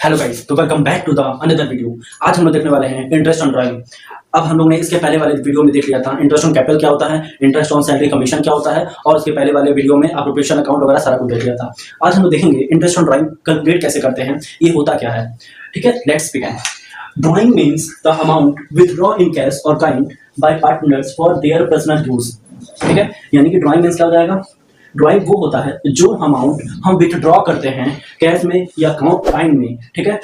Hello guys, तो welcome back to the another video. आज हम लोग देखने वाले हैं इंटरेस्ट ऑन ड्राइंग। अब हम लोग ने इसके पहले वाले वीडियो में देख लिया था इंटरेस्ट ऑन कैपिटल क्या होता है, इंटरेस्ट ऑन सैलरी कमीशन क्या होता है, और उसके पहले वाले वीडियो में अप्रोप्रिएशन अकाउंट वगैरह सारा कुछ देख लिया था। आज हम लोग देखेंगे इंटरेस्ट ऑन ड्राइंग कैलकुलेट कैसे करते हैं, ये होता क्या है। ठीक है, let's begin. Drawing means the amount withdraw in cash और kind by partners for their personal use. ठीक है, यानी कि ड्राइंग मीन्स क्या हो जाएगा, ड्राइंग वो होता है जो अमाउंट हम विथड्रॉ करते हैं कैश में या काइंड में। ठीक है,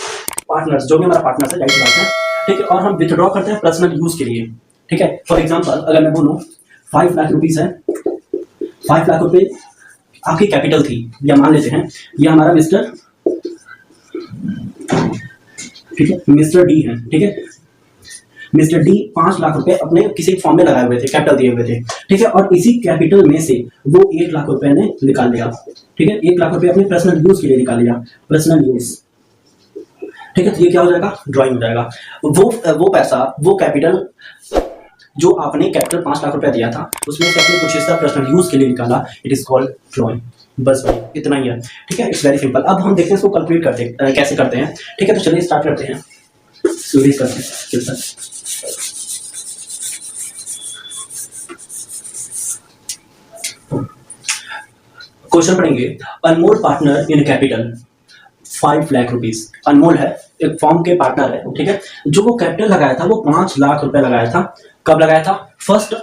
पार्टनर्स जो भी हमारा पार्टनर है, जाहिर बात है। ठीक है, और हम विथड्रॉ करते हैं पर्सनल यूज के लिए। ठीक है, फॉर एग्जांपल अगर मैं बोलूँ 5 लाख रुपीस है, 5 लाख रुपए आपकी कैपिटल थी, या मान लेते हैं ये हमारा मिस्टर, ठीक है, मिस्टर डी है। ठीक है, मिस्टर डी 5 लाख रुपए अपने किसी फॉर्म में लगाए हुए थे, कैपिटल दिए हुए थे। ठीक है, और इसी कैपिटल में से वो 1 लाख रुपए ने निकाल लिया। ठीक है, 1 लाख रुपए अपने पर्सनल यूज के लिए निकाल लिया, पर्सनल यूज। ठीक है, तो ये क्या हो जाएगा, ड्राइंग हो जाएगा। वो पैसा, वो कैपिटल जो आपने कैपिटल 5 लाख रुपया दिया था, उसमें से अपने कुछ हिस्सा पर्सनल यूज के लिए निकाला, इट इज कॉल्ड ड्राइंग। बस भाई इतना ही है। ठीक है, इट्स वेरी सिंपल। अब हम देखते हैं इसको कैलकुलेट करते कैसे करते हैं। ठीक है, तो चलिए स्टार्ट करते हैं, शुरू करते हैं। क्वेश्चन पढ़ेंगे, Anmol partner in capital 5 lakh rupees. Anmol है, एक फॉर्म के पार्टनर है। ठीक है, जो वो कैपिटल लगाया था वो 5 लाख रुपए लगाया था। कब लगाया था, फर्स्ट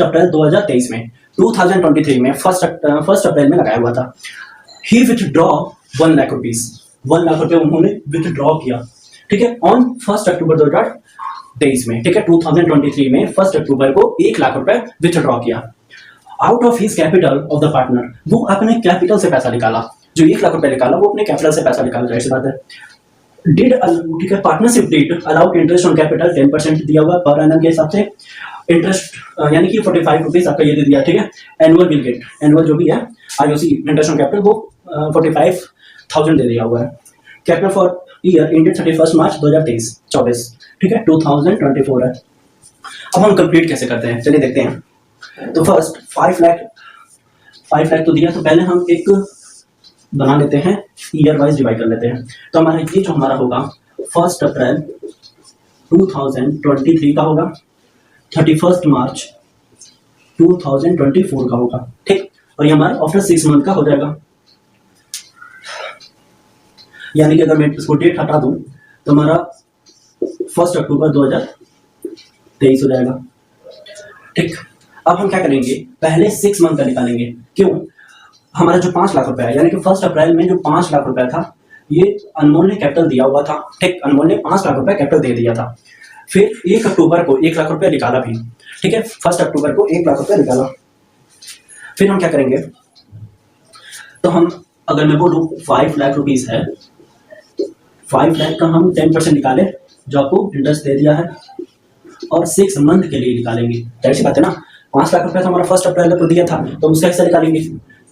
अप्रैल 2023 में, 2023 में फर्स्ट अप्रैल में लगाया हुआ था। ही विथड्रॉ 1 लाख रुपीस, 1 लाख रुपए उन्होंने विथड्रॉ किया। ठीक है, ऑन 1 अक्टूबर 2023 में। ठीक है, 2023 में 1 अक्टूबर को 1 लाख रुपए विथड्रॉ किया। Out of his capital of the partner, वो अपने कैपिटल से पैसा निकाला। जो 1 लाख रुपए निकाला वो अपने कैपिटल से पैसा निकाला, जाहिर सी बात है। डिड, ठीक है, partnership did allowed interest on capital 10% दिया हुआ पर एनम के हिसाब से। इंटरेस्ट यानी कि 45 रुपीज आपका ये दे दिया। ठीक है, एनुअल विल गेट, एनुअल जो भी है आईओसी इंटरेस्ट ऑन कैपिटल वो 45,000 दे दिया हुआ है। Capital for year ended 31 March 2023। ठीक है, 2024 है। अब हम कंप्लीट कैसे करते हैं, चलिए देखते हैं। तो फर्स्ट 5 लाख तो दिया, तो पहले हम एक बना लेते हैं, ईयर वाइज डिवाइड कर लेते हैं। तो हमारा ये जो हमारा होगा 1 अप्रैल 2023 का होगा, 31 मार्च 2024 का होगा। ठीक, और ये हमारा आफ्टर 6 मंथ का हो जाएगा। यानी कि अगर मैं इसको डेट हटा दूं तो हमारा 1 अक्टूबर 2023 हो जाएगा। ठीक, अब हम क्या करेंगे, पहले 6 मंथ का निकालेंगे। क्यों, हमारा जो 5 लाख रुपया है, यानी कि 1 अप्रैल में जो 5 लाख रुपया था, ये अनमोल ने कैपिटल दिया हुआ था। ठीक, अनमोल ने 5 लाख रुपया कैपिटल दे दिया था। फिर 1 अक्टूबर को 1 लाख रुपया निकाला भी। ठीक है, 1 अक्टूबर को 1 लाख रुपया निकाला। फिर हम क्या करेंगे, तो हम अगर मैं बोलूँ 5 लाख रुपीज है, 5 लाख का हम 10% निकाले जो आपको इंटरेस्ट दे दिया है, और 6 मंथ के लिए निकालेंगे। जाहिर सी बात है ना, 5 लाख रुपया तो हमारा 1 अप्रैल को दिया था, तो उसका हिस्सा निकालेंगे।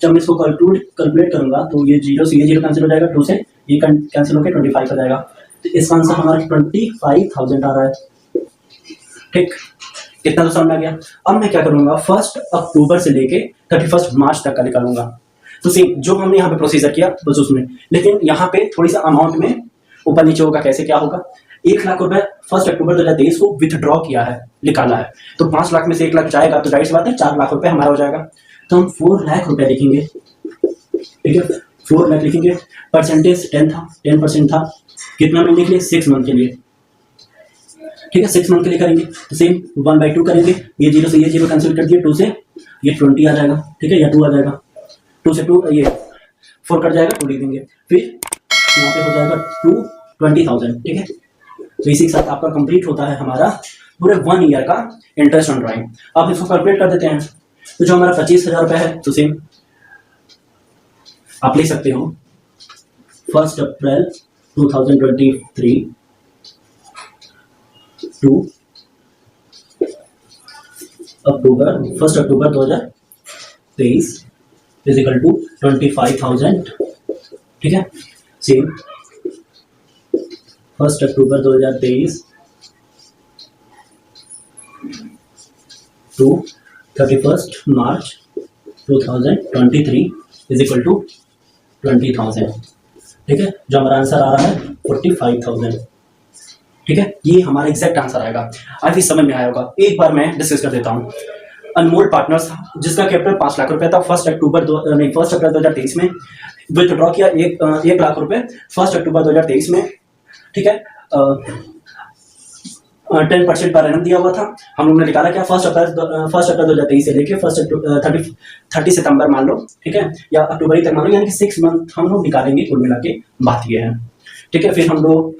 जब मैं इसको कैलकुलेट करूंगा तो ये 0 से ये 0 कैंसिल हो जाएगा, 2 से ये कैंसिल होकर 25 हो जाएगा। तो इसका आंसर हमारा 25,000 आ रहा है। ठीक, इतना तो समझ आ गया। अब मैं क्या करूंगा, 1 अक्टूबर से लेके 31 मार्च तक का निकालूंगा। तो सेम जो हमने यहाँ पे प्रोसीजर किया बस उसमें, लेकिन यहाँ पे थोड़ी सा अमाउंट में ऊपर नीचे होगा। कैसे क्या होगा, 1 लाख रुपए 1 अक्टूबर 2023 को विथड्रॉ किया है, निकाला है, तो 5 लाख में से 1 लाख जाएगा, तो जाहिर सी बात है 4 लाख रुपए हमारा हो जाएगा। तो हम 4 लाख रुपए लिखेंगे। ठीक है, 4 लाख लिखेंगे। परसेंटेज 10 था, 10% था। कितना में लिख लिए, 6 मंथ के लिए। ठीक है, 6 मंथ के लिए करेंगे तो सेम 1/2 करेंगे। ये 0 से ये 0 कैंसिल कर दिए, 2 से ये 20 आ जाएगा। ठीक है, या 2 आ जाएगा, 2 से 2 ये 4 कट जाएगा, 2 लिख देंगे। फिर यहाँ पे हो जाएगा 20,000। ठीक है, तो इसी के साथ आपका कंप्लीट होता है हमारा पूरे 1 ईयर का इंटरेस्ट ऑन ड्राइंग। अब इसको कैलकुलेट कर देते हैं। तो जो हमारा 25,000 रुपये है, तो सेम आप ले सकते हो 1 April 2023 to 1 October 2023 is equal to 25,000। ठीक है, same 1 October 2023 to 31 March 2023 is equal to 20,000। ठीक है, जो हमारा आंसर आ रहा है 45,000। ठीक है, ये हमारा एग्जैक्ट आंसर आएगा। आई थिंक समझ में आया होगा। एक बार मैं डिस्कस कर देता हूँ। अनमोल पार्टनर्स जिसका कैपिटल 5 लाख रुपए था 1 अप्रैल 2023 में विथड्रॉ किया 1 लाख रुपए 1 अक्टूबर 2023 में। ठीक है, 10% पर एनम दिया हुआ था। हम लोगों ने निकाला क्या 1 अप्रैल 2023 से लेके 30 सितंबर मान लो, ठीक है, या अक्टूबर तक मान लो, यानी कि 6 मंथ हम लोग निकालेंगे कुल मिला के, बात ये है। ठीक है, फिर हम लोग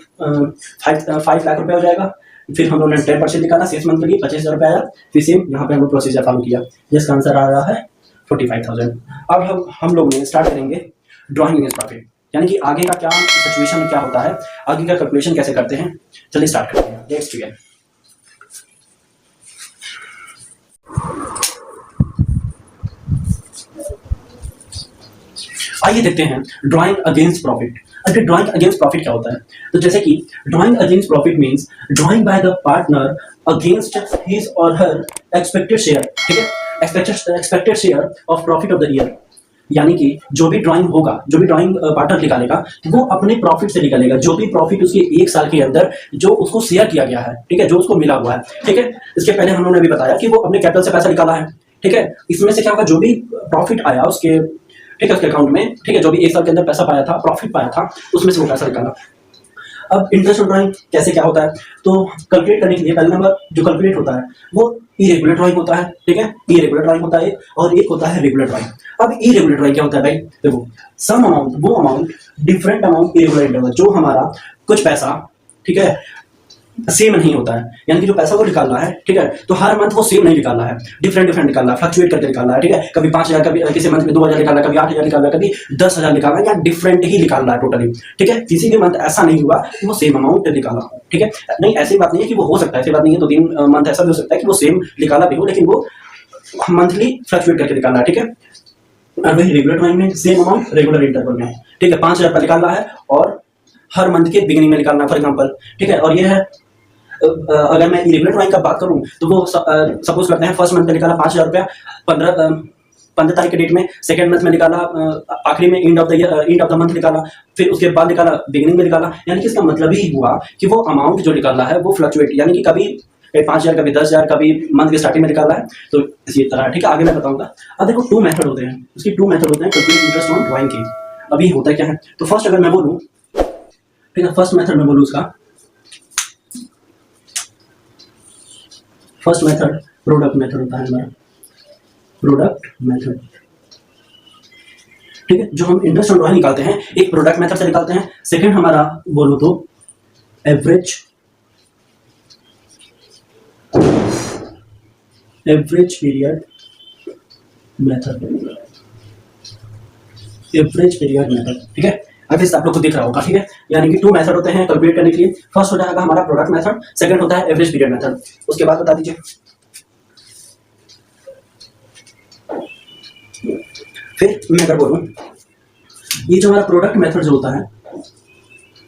5 लाख रुपए हो जाएगा। फिर हम लोगों ने 10% निकाला 6 मंथ के लिए 25,000 रुपये आया। फिर सेम यहाँ पे हम लोग प्रोसीजर फॉलो किया, जिसका आंसर आ रहा है 45,000। अब हम लोग ने स्टार्ट करेंगे ड्रॉइंग अगेंस्ट प्रॉफिट, यानी कि आगे का क्या सिचुएशन क्या होता है, आगे का कैलकुलेशन कैसे करते हैं। चलिए स्टार्ट करते हैं। Let's begin. आइए देखते हैं ड्रॉइंग अगेंस्ट प्रॉफिट। अगर ड्रॉइंग अगेंस्ट प्रॉफिट क्या होता है, तो जैसे कि drawing against profit means drawing by the partner against his और हर एक्सपेक्टेड शेयर। ठीक है, expected share of profit of the year, यानी कि जो भी ड्राइंग होगा, जो भी ड्राइंग पार्टनर निकालेगा वो अपने प्रॉफिट से निकालेगा, जो भी प्रॉफिट उसके 1 साल के अंदर जो उसको शेयर किया गया है, ठीक है, जो उसको मिला हुआ है। ठीक है, इसके पहले हम लोगों ने भी बताया कि वो अपने कैपिटल से पैसा निकाला है। ठीक है, इसमें से क्या होगा, जो भी प्रॉफिट आया उसके, ठीक है, उसके अकाउंट में, ठीक है, जो भी 1 साल के अंदर पैसा पाया था, प्रॉफिट पाया था, उसमें से वो पैसा निकाला। अब इंटरेस्ट ड्राइंग कैसे क्या होता है, तो कैलकुलेट करने के लिए पहले नंबर जो कैलकुलेट होता है वो इरेगुलर ड्राइंग होता है। ठीक है, इरेगुलर ड्राइंग होता है और एक होता है रेगुलर ड्राइंग। अब इरेगुलर ड्राइंग क्या होता है भाई, देखो, सम अमाउंट, वो amount, different amount irregular interval, जो हमारा कुछ पैसा, ठीक है, सेम नहीं होता है, यानी कि जो पैसा वो निकालना है, ठीक है, तो हर मंथ वो सेम नहीं निकालना है, डिफरेंट निकालना है, फ्लक्चुएट करके निकालना है। ठीक है, कभी 5,000, कभी किसी मंथ में 2,000 निकालना है, कभी 8,000 निकालना है, कभी 10,000 निकालना है, या डिफरेंट ही निकालना है टोटली। ठीक है, किसी भी मंथ ऐसा नहीं हुआ कि वो सेम अमाउंट निकाला। ठीक है, नहीं, ऐसी बात नहीं है कि वो हो सकता है, ऐसी बात नहीं है, 2-3 मंथ ऐसा भी हो सकता है कि वो सेम निकाला भी हो, लेकिन वो मंथली फ्लक्चुएट करके निकालना है। ठीक है, और वही रेगुलर ड्राइंग में सेम अमाउंट रेगुलर इंटरवल में, ठीक है, 5,000 रुपये निकालना है और हर मंथ के बिगिनिंग में निकालना है, फॉर एग्जाम्पल। ठीक है, और ये है, अगर मैं इरेगुलर ड्राइंग का बात करूं तो वो सपोज करते हैं फर्स्ट मंथ में निकाला 5,000 रुपया, 15 तारीख के डेट में, सेकंड मंथ में निकाला, आखिरी में एंड ऑफ द मंथ निकाला, फिर उसके बाद निकाला बिगिनिंग में निकाला। यानी कि इसका मतलब ही हुआ कि वो अमाउंट जो निकाला है वो फ्लक्चुएट, यानी कि कभी 5,000, कभी 10,000, कभी मंथ के स्टार्टिंग में निकाला है, तो इसी तरह। ठीक है, आगे मैं बताऊंगा। अब देखो 2 मेथड होते हैं, उसकी 2 मेथड होते हैं कैलकुलेट इंटरेस्ट ऑन ड्राइंग की। अभी होता क्या है, तो फर्स्ट अगर मैं बोलूँ, ठीक है, फर्स्ट मेथड में बोलूँ उसका, फर्स्ट मेथड प्रोडक्ट मेथड होता है हमारा, प्रोडक्ट मेथड। ठीक है, जो हम इंटरेस्ट ऑन ड्राइंग निकालते हैं एक प्रोडक्ट मेथड से निकालते हैं। सेकंड हमारा बोलो तो average period method, average period method. ठीक है, अब इस आप लोग को दिख रहा होगा। ठीक है, यानी कि 2 मेथड होते हैं कैलकुलेट करने के लिए। फर्स्ट हो जाएगा हमारा प्रोडक्ट मेथड, सेकंड होता है एवरेज पीरियड मेथड। उसके बाद बता दीजिए। फिर मैं अगर बोलूं, ये जो हमारा प्रोडक्ट मेथड जो होता है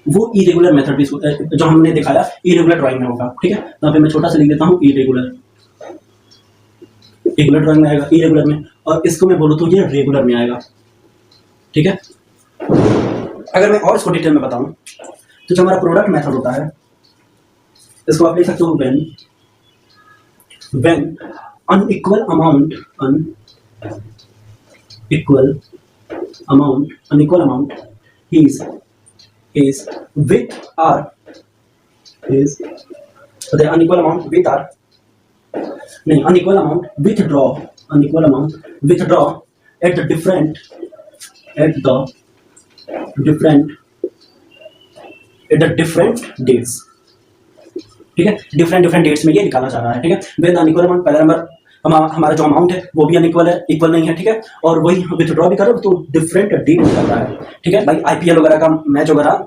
वो इरेगुलर मेथड भी जो हमने दिखाया इरेगुलर ड्राइंग में होगा। ठीक है, यहाँ पे मैं छोटा सा लिख देता हूँ इरेगुलर, रेगुलर ड्राइंग में आएगा इरेगुलर में, और इसको मैं बोलूँ तो ये रेगुलर में आएगा। ठीक है, अगर मैं और इसको डिटेल में बताऊं तो जो हमारा प्रोडक्ट मेथड होता है इसको आप लिख सकते हो when unequal amount is with r is the unequal amount with r नहीं unequal amount withdraw at the different dates. ठीक है, डिफरेंट डेट्स में ये निकाला जा रहा है। ठीक है, विद अनइक्वल अमाउंट, पहला नंबर हमारा जो अमाउंट है वो भी अनइक्वल है, इक्वल नहीं है। ठीक है, और वही विथड्रॉ भी करो तो डिफरेंट डेट निकल रहा है। ठीक है भाई, आईपीएल वगैरह का मैच वगैरह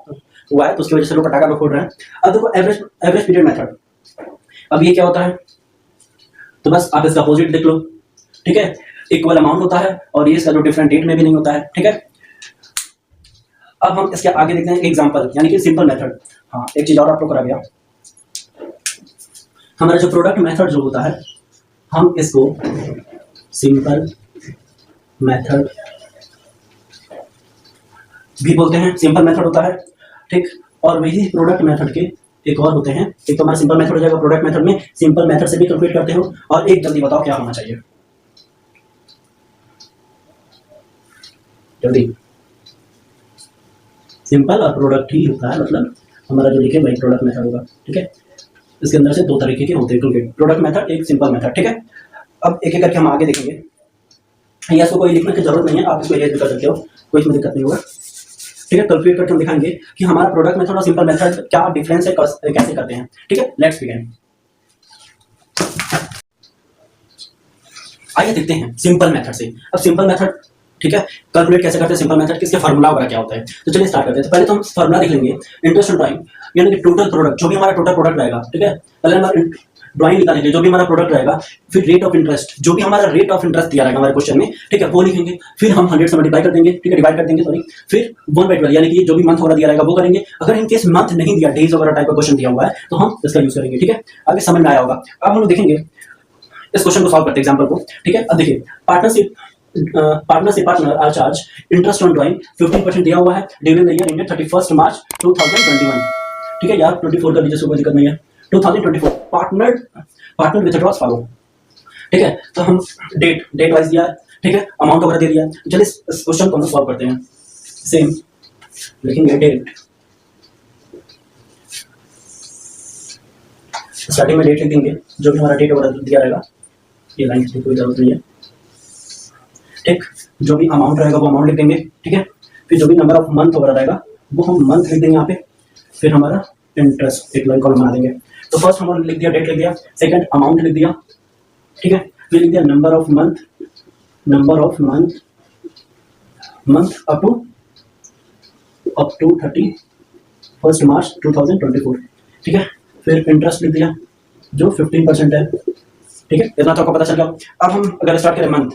हुआ है तो उसकी वजह से लोग पटाखा को फोड़ रहे हैं। अब देखो एवरेज पीरियड मेथड, अब ये क्या होता है, तो बस आप इसका अपोजिट देख लो। ठीक है, इक्वल अमाउंट होता है और ये इसका जो डिफरेंट डेट में भी नहीं होता है। ठीक है, अब हम इसके आगे देखते हैं एग्जांपल, यानी कि सिंपल मेथड। हाँ, एक चीज और आपको करा गया, हमारा जो प्रोडक्ट मेथड जो होता है हम इसको सिंपल मेथड भी बोलते हैं, सिंपल मेथड होता है। ठीक, और वही प्रोडक्ट मेथड के एक और होते हैं, एक तो हमारा सिंपल मेथड हो जाएगा, प्रोडक्ट मेथड में सिंपल मेथड से भी कैलकुलेट करते हो, और एक जल्दी बताओ क्या होना चाहिए, जल्दी। सिंपल और प्रोडक्ट ही होता है, मतलब हमारा जो लिखे वही प्रोडक्ट मेथड होगा, ठीक है। इसके अंदर से दो तरीके के होते हैं, प्रोडक्ट मेथड, एक सिंपल मेथड, ठीक है। अब एक एक करके हम आगे देखेंगे। या इसको कोई लिखने की जरूरत नहीं है, आप इसको भी कर सकते हो, कोई इसमें दिक्कत नहीं होगा, ठीक है। कैलकुलेट करके हम दिखाएंगे कि हमारा प्रोडक्ट मेथड और सिंपल मेथड क्या डिफरेंस है, कैसे करते हैं, ठीक है। Let's begin. आइए देखते हैं सिंपल मेथड से। अब सिंपल मेथड, ठीक है, कैलकुलेट कैसे करते हैं सिंपल मेथड, किसके फार्मूला वगैरह क्या होता है, तो चलिए स्टार्ट करते हैं। तो पहले तो हम फार्मूला देख लेंगे, इंटरेस्ट ऑन ड्राइंग, यानी कि टोटल प्रोडक्ट, जो भी हमारा टोटल प्रोडक्ट रहेगा, ठीक है। पहले हमारा ड्राइंग निकालेंगे, जो भी हमारा प्रोडक्ट रहेगा, फिर रेट ऑफ इंटरेस्ट, जो भी हमारा रेट ऑफ इंटरेस्ट दिया रहेगा हमारे क्वेश्चन में, ठीक है, वो लिखेंगे। फिर हम 100 से मल्टीप्लाई कर देंगे, ठीक है, डिवाइड कर देंगे, सॉरी। फिर 1/12, यानी कि जो भी मंथ वगैरह दिया रहेगा वो करेंगे। अगर इन केस मंथ नहीं दिया, डेज वगैरह टाइप का क्वेश्चन दिया हुआ है, तो हम इसका यूज करेंगे, ठीक है। आगे समझ में आया होगा। अब हम लोग देखेंगे इस क्वेश्चन को सॉल्व करते हैं, एग्जांपल को, ठीक है। अब देखिए, partner are charge interest on drawing 15% दिया हुआ है during the year ended 31 March 2021, ठीक है। यार 24 कर लीजिए, कोई दिक्कत नहीं है। 2024 पार्टनर विथड्रॉस फॉलो, ठीक है। तो हम डेट वाइज दिया, ठीक है, अमाउंट वगैरह दे दिया। चलिए इस क्वेश्चन को हम सॉल्व करते हैं। सेम लिखेंगे, डेट, स्टार्टिंग में डेट लिख देंगे, जो भी हमारा डेट वगैरह दिया रहेगा, ये लाइन की कोई जरूरत नहीं है, ठीक। जो भी अमाउंट रहेगा वो अमाउंट लिख देंगे, ठीक है। फिर जो भी नंबर ऑफ मंथ वगैरह रहेगा वो हम मंथ लिख देंगे यहाँ पे। फिर हमारा इंटरेस्ट एक लाइन कॉलम बना देंगे। तो फर्स्ट हमने लिख दिया, डेट लिख दिया, सेकंड अमाउंट लिख दिया, ठीक है। फिर लिख दिया number of month up to 31 March 2024, ठीक है। फिर इंटरेस्ट लिख दिया जो 15% है, ठीक है। इतना तो आपको पता चल गया। अब हम अगर स्टार्ट करें मंथ,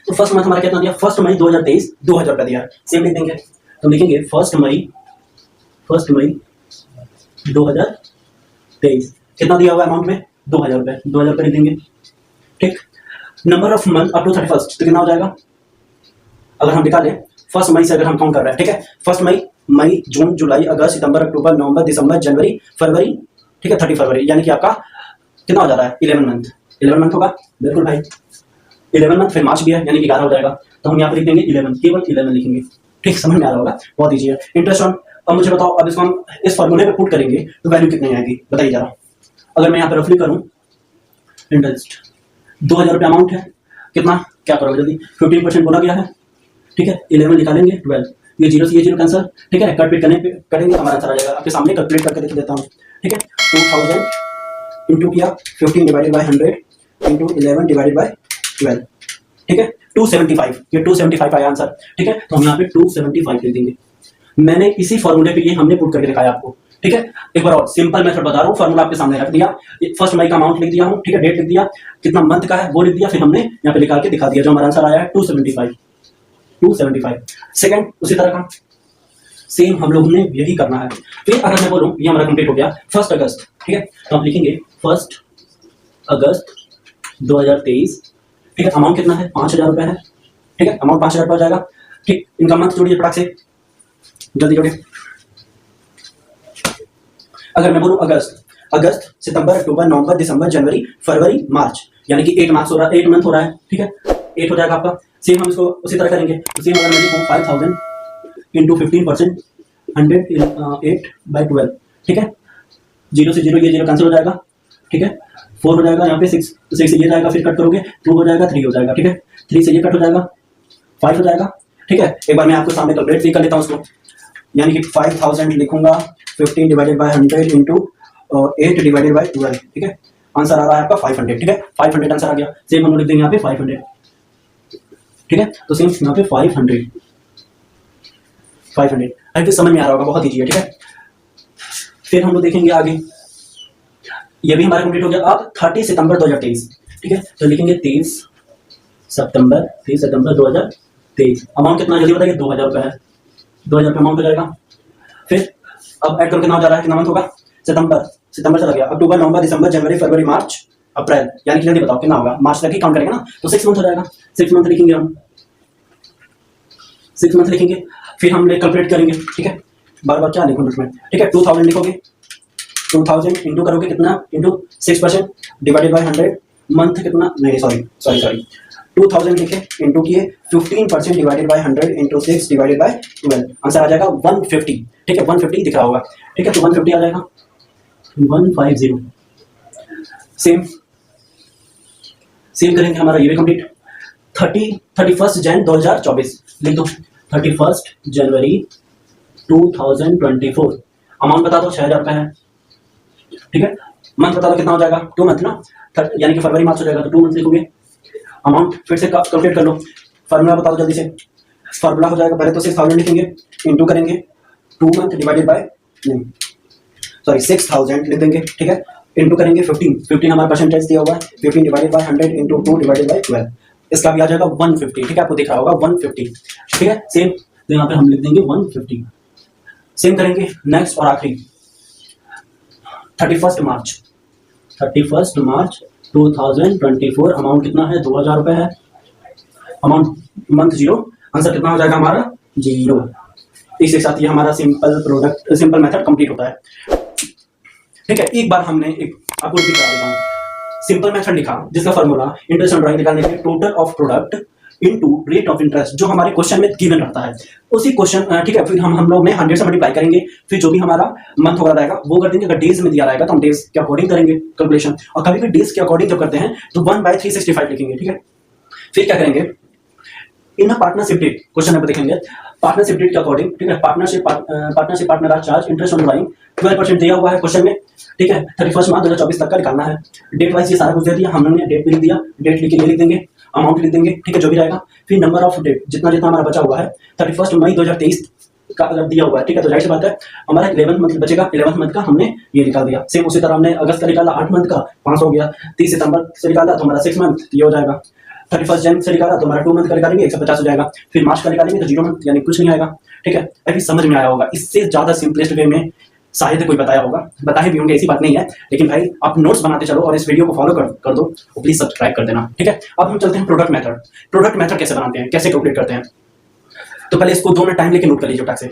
तो फर्स्ट मंथ हमारा कितना दिया, 1 मई 2023 2000 रुपया दिया, सेम लिख देंगे। तो लिखेंगे 1 मई 2023 कितना दिया हुआ अमाउंट में, 2000 रुपये, 2000 रुपये लिख देंगे, ठीक। Number of month up to 31 तो कितना हो जाएगा, अगर हम निकालें 1 मई से, अगर हम काउंट कर रहे हैं, ठीक है। 1 मई, जून, जुलाई, अगस्त, सितंबर, अक्टूबर, नवंबर, दिसंबर, जनवरी, फरवरी, ठीक है, 30 फरवरी, यानी कि आपका कितना हो जाता है, 11 मंथ। 11 मंथ होगा, बिल्कुल भाई, 11 मंथ। फिर मार्च भी है, यानी कि 11 हो जाएगा। तो हम यहाँ पे लिख देंगे 11, केवल 11 लिखेंगे, ठीक। समझ में आ रहा होगा, बहुत ईजी है। इंटरेस्ट ऑन, अब मुझे बताओ, अब इसको हम इस फॉर्मूले पे पुट करेंगे तो वैल्यू कितनी आएगी, बताइए जरा। अगर मैं यहाँ पे रफली करूँ, इंटरेस्ट 2000 रुपये अमाउंट है, कितना, क्या करोगे जल्दी, 15% बोला गया है, ठीक है। 11 निकालेंगे 12, ये जीरो से ये जीरो कैंसर, ठीक है। कट पीट करेंगे हमारा आंसर आ जाएगा। आपके सामने कैलकुलेट करके देख देता हूँ, ठीक है। 2000 इंटू किया 15 divided by 100 into 11 divided by 12, ठीक है। 275, ये 275 आया आंसर, ठीक है। तो हम यहाँ पे 275 लिख देंगे। मैंने इसी फॉर्मूले पे ये हमने पुट करके दिखाया आपको, ठीक है। एक बार और सिंपल मेथड बता रहा हूँ, फॉर्मूला आपके सामने रख दिया, 1 मई का अमाउंट लिख दिया हूँ, ठीक है, डेट लिख दिया, कितना मंथ का है वो लिख दिया, फिर हमने यहाँ पे निकाल के दिखा दिया, जो हमारा आंसर आया है 275। सेकंड उसी तरह का सेम हम लोग ने यही करना है। फिर अगर मैं बोलूँ ये हमारा कंप्लीट हो गया 1 अगस्त, ठीक है। तो हम लिखेंगे 1 अगस्त 2023, ठीक है। अमाउंट कितना है, 5000 रुपये है, ठीक है। अमाउंट 5000 रुपये हो जाएगा, ठीक। इनका मंथ जोड़िए फटाक से, जल्दी जोड़िए। अगर मैं बोलूँ अगस्त, सितंबर, अक्टूबर, नवंबर, दिसंबर, जनवरी, फरवरी, मार्च, यानी कि 8 मंथ हो रहा है, ठीक है। 8 हो जाएगा आपका। सेम हम इसको उसी तरह करेंगे। तो सेम अगर मैं लिखूँ 5000 इंटू 15%, 108/12, ठीक है। 0 से 0 ये 0 कैंसिल हो जाएगा, ठीक है। 4 हो जाएगा यहाँ पे, 6 से ये जाएगा, फिर कट करोगे 2 हो जाएगा, 3 हो जाएगा, ठीक है। 3 से ये कट हो जाएगा, 5 हो जाएगा, ठीक है। एक बार मैं आपको सामने कैलकुलेट भी कर लेता हूँ उसको, यानी कि 5000 लिखूंगा 15 divided by 100 into 8 divided by 12, ठीक है। आंसर आ रहा है आपका 500, ठीक है। 500 आंसर आ गया। सेम हम लोग लिख देंगे यहाँ पे 500, ठीक है। तो सेम यहाँ पे 500 आई थिंक समझ में आ रहा होगा, बहुत ईजी है, ठीक है। फिर हम लोग देखेंगे आगे, ये भी हमारा कंप्लीट हो गया। अब 30 सितंबर 2023, ठीक है। तो लिखेंगे 30 सितंबर 2023। अमाउंट कितना जल्दी बताइए, 2000 रुपये है, 2000 रुपये अमाउंट हो जाएगा। फिर अब ऐड करके कितना हो जा रहा है, कितना मंथ होगा, सितंबर चला गया, अक्टूबर, नवंबर, दिसंबर, जनवरी, फरवरी, मार्च, अप्रैल, यानी कि जल्दी बताओ कितना होगा, मार्च तक ही काउंट करेंगे ना, तो 6 मंथ हो जाएगा। 6 मंथ लिखेंगे हम, 6 मंथ लिखेंगे। फिर हम कैलकुलेट करेंगे, ठीक है। बार बार क्या लिखूँ उसमें, ठीक है। 2000 लिखोगे, 2000 इंटू करोगे कितना, इंटू 6% डिवाइडेड बाय 100, मंथ कितना, नहीं सॉरी 2000 लिखे इंटू किए 15% divided by 100 into 6 divided by 12, answer आ जाएगा 150, ठीक है। 150 दिख रहा होगा, ठीक है। तो 150 आ जाएगा 150। सेम करेंगे, हमारा ये भी कंप्लीट। 31 जनवरी 2024 लिख दो, 31 जनवरी 2024। अमाउंट बता दो, 6000 का है, ठीक है। मंथ बता दो कितना हो जाएगा, 2 मंथ ना, यानी कि फरवरी मार्च हो जाएगा, तो 2 मंथ लिखोगे। अमाउंट फिर से कैलकुलेट कर लो, फार्मूला बता दो जल्दी से। फार्मूला हो जाएगा, पहले तो 6000 लिखेंगे, इंटू करेंगे 2 मंथ डिवाइडेड बाय 6000 लिख देंगे, ठीक है। इंटू करेंगे 15 हमारा परसेंटेज दिया हुआ है, 15 divided by 100 into 2 divided by 12, इसका भी आ जाएगा 150, ठीक है। आपको दिख रहा होगा 150, ठीक है। सेम, तो यहाँ पे हम लिख देंगे 150। सेम करेंगे नेक्स्ट और आखिरी 31 मार्च 2024। अमाउंट कितना है, 2000 रुपए है। अमाउंट मंथ 0, आंसर कितना हो जाएगा हमारा 0। इसके साथ ये हमारा सिंपल मेथड कंप्लीट होता है, ठीक है। एक बार हमने आपको रिपीट करा देता हूँ, सिंपल मेथड लिखा जिसका फॉर्मूला इंटरेस्ट ऑन ड्राइंग निकालने के लिए total of product into rate of interest, जो हमारे क्वेश्चन में गिवन रहता है उसी क्वेश्चन, ठीक है। फिर हम लोग ने 100 से मल्टीप्लाई करेंगे, फिर जो भी हमारा मंथ वगैरह रहेगा वो कर देंगे। अगर डेज में दिया रहेगा तो हम डेज के अकॉर्डिंग करेंगे कैलकुलेशन, और कभी भी डेज के अकॉर्डिंग जब करते हैं तो 1/365 लिखेंगे, ठीक है। फिर क्या करेंगे, इन पार्टनरशिप डेट क्वेश्चन में देखेंगे, पार्टनरशिप डेट के अकॉर्डिंग, ठीक है। Partnership partner charge interest on drawing 12% दिया हुआ है क्वेश्चन में, ठीक है। 31 मार्च 2024 तक का निकालना है। डेट वाइज ये सारा कुछ दे दिया, हमने डेट भी लिख दिया, डेट लिख के ये लिख देंगे, अमाउंट लिख देंगे, ठीक है, जो भी रहेगा। फिर नंबर ऑफ डेट जितना हमारा बचा हुआ है 31 मई 2023 का अगर दिया हुआ है, ठीक है, तो जाहिर सी बात है हमारा 11 मंथ बचेगा, 11 मंथ का हमने ये निकाल दिया। सेम उसी तरह हमने अगस्त का निकाला, 8 मंथ का 500 हो गया। 30 सितंबर से निकाला तो हमारा 6 मंथ, ये हो जाएगा। 31 जनवरी से निकाला तो हमारा 2 मंथ का निकालेंगे, 150 हो जाएगा। फिर मार्च का निकालेंगे तो 0 मंथ, यानी कुछ नहीं आएगा, ठीक है। अभी समझ में आया होगा, इससे ज्यादा सिंपलेस्ट वे में शायद कोई बताया होगा, बताए भी होंगे, ऐसी बात नहीं है। लेकिन भाई आप नोट्स बनाते चलो और इस वीडियो को फॉलो कर दो, और प्लीज सब्सक्राइब कर देना, ठीक है। अब हम चलते हैं प्रोडक्ट मेथड कैसे बनाते हैं, कैसे कैलकुलेट करते हैं। तो पहले इसको 2 मिनट टाइम लेके नोट कर लीजिए फटाक से।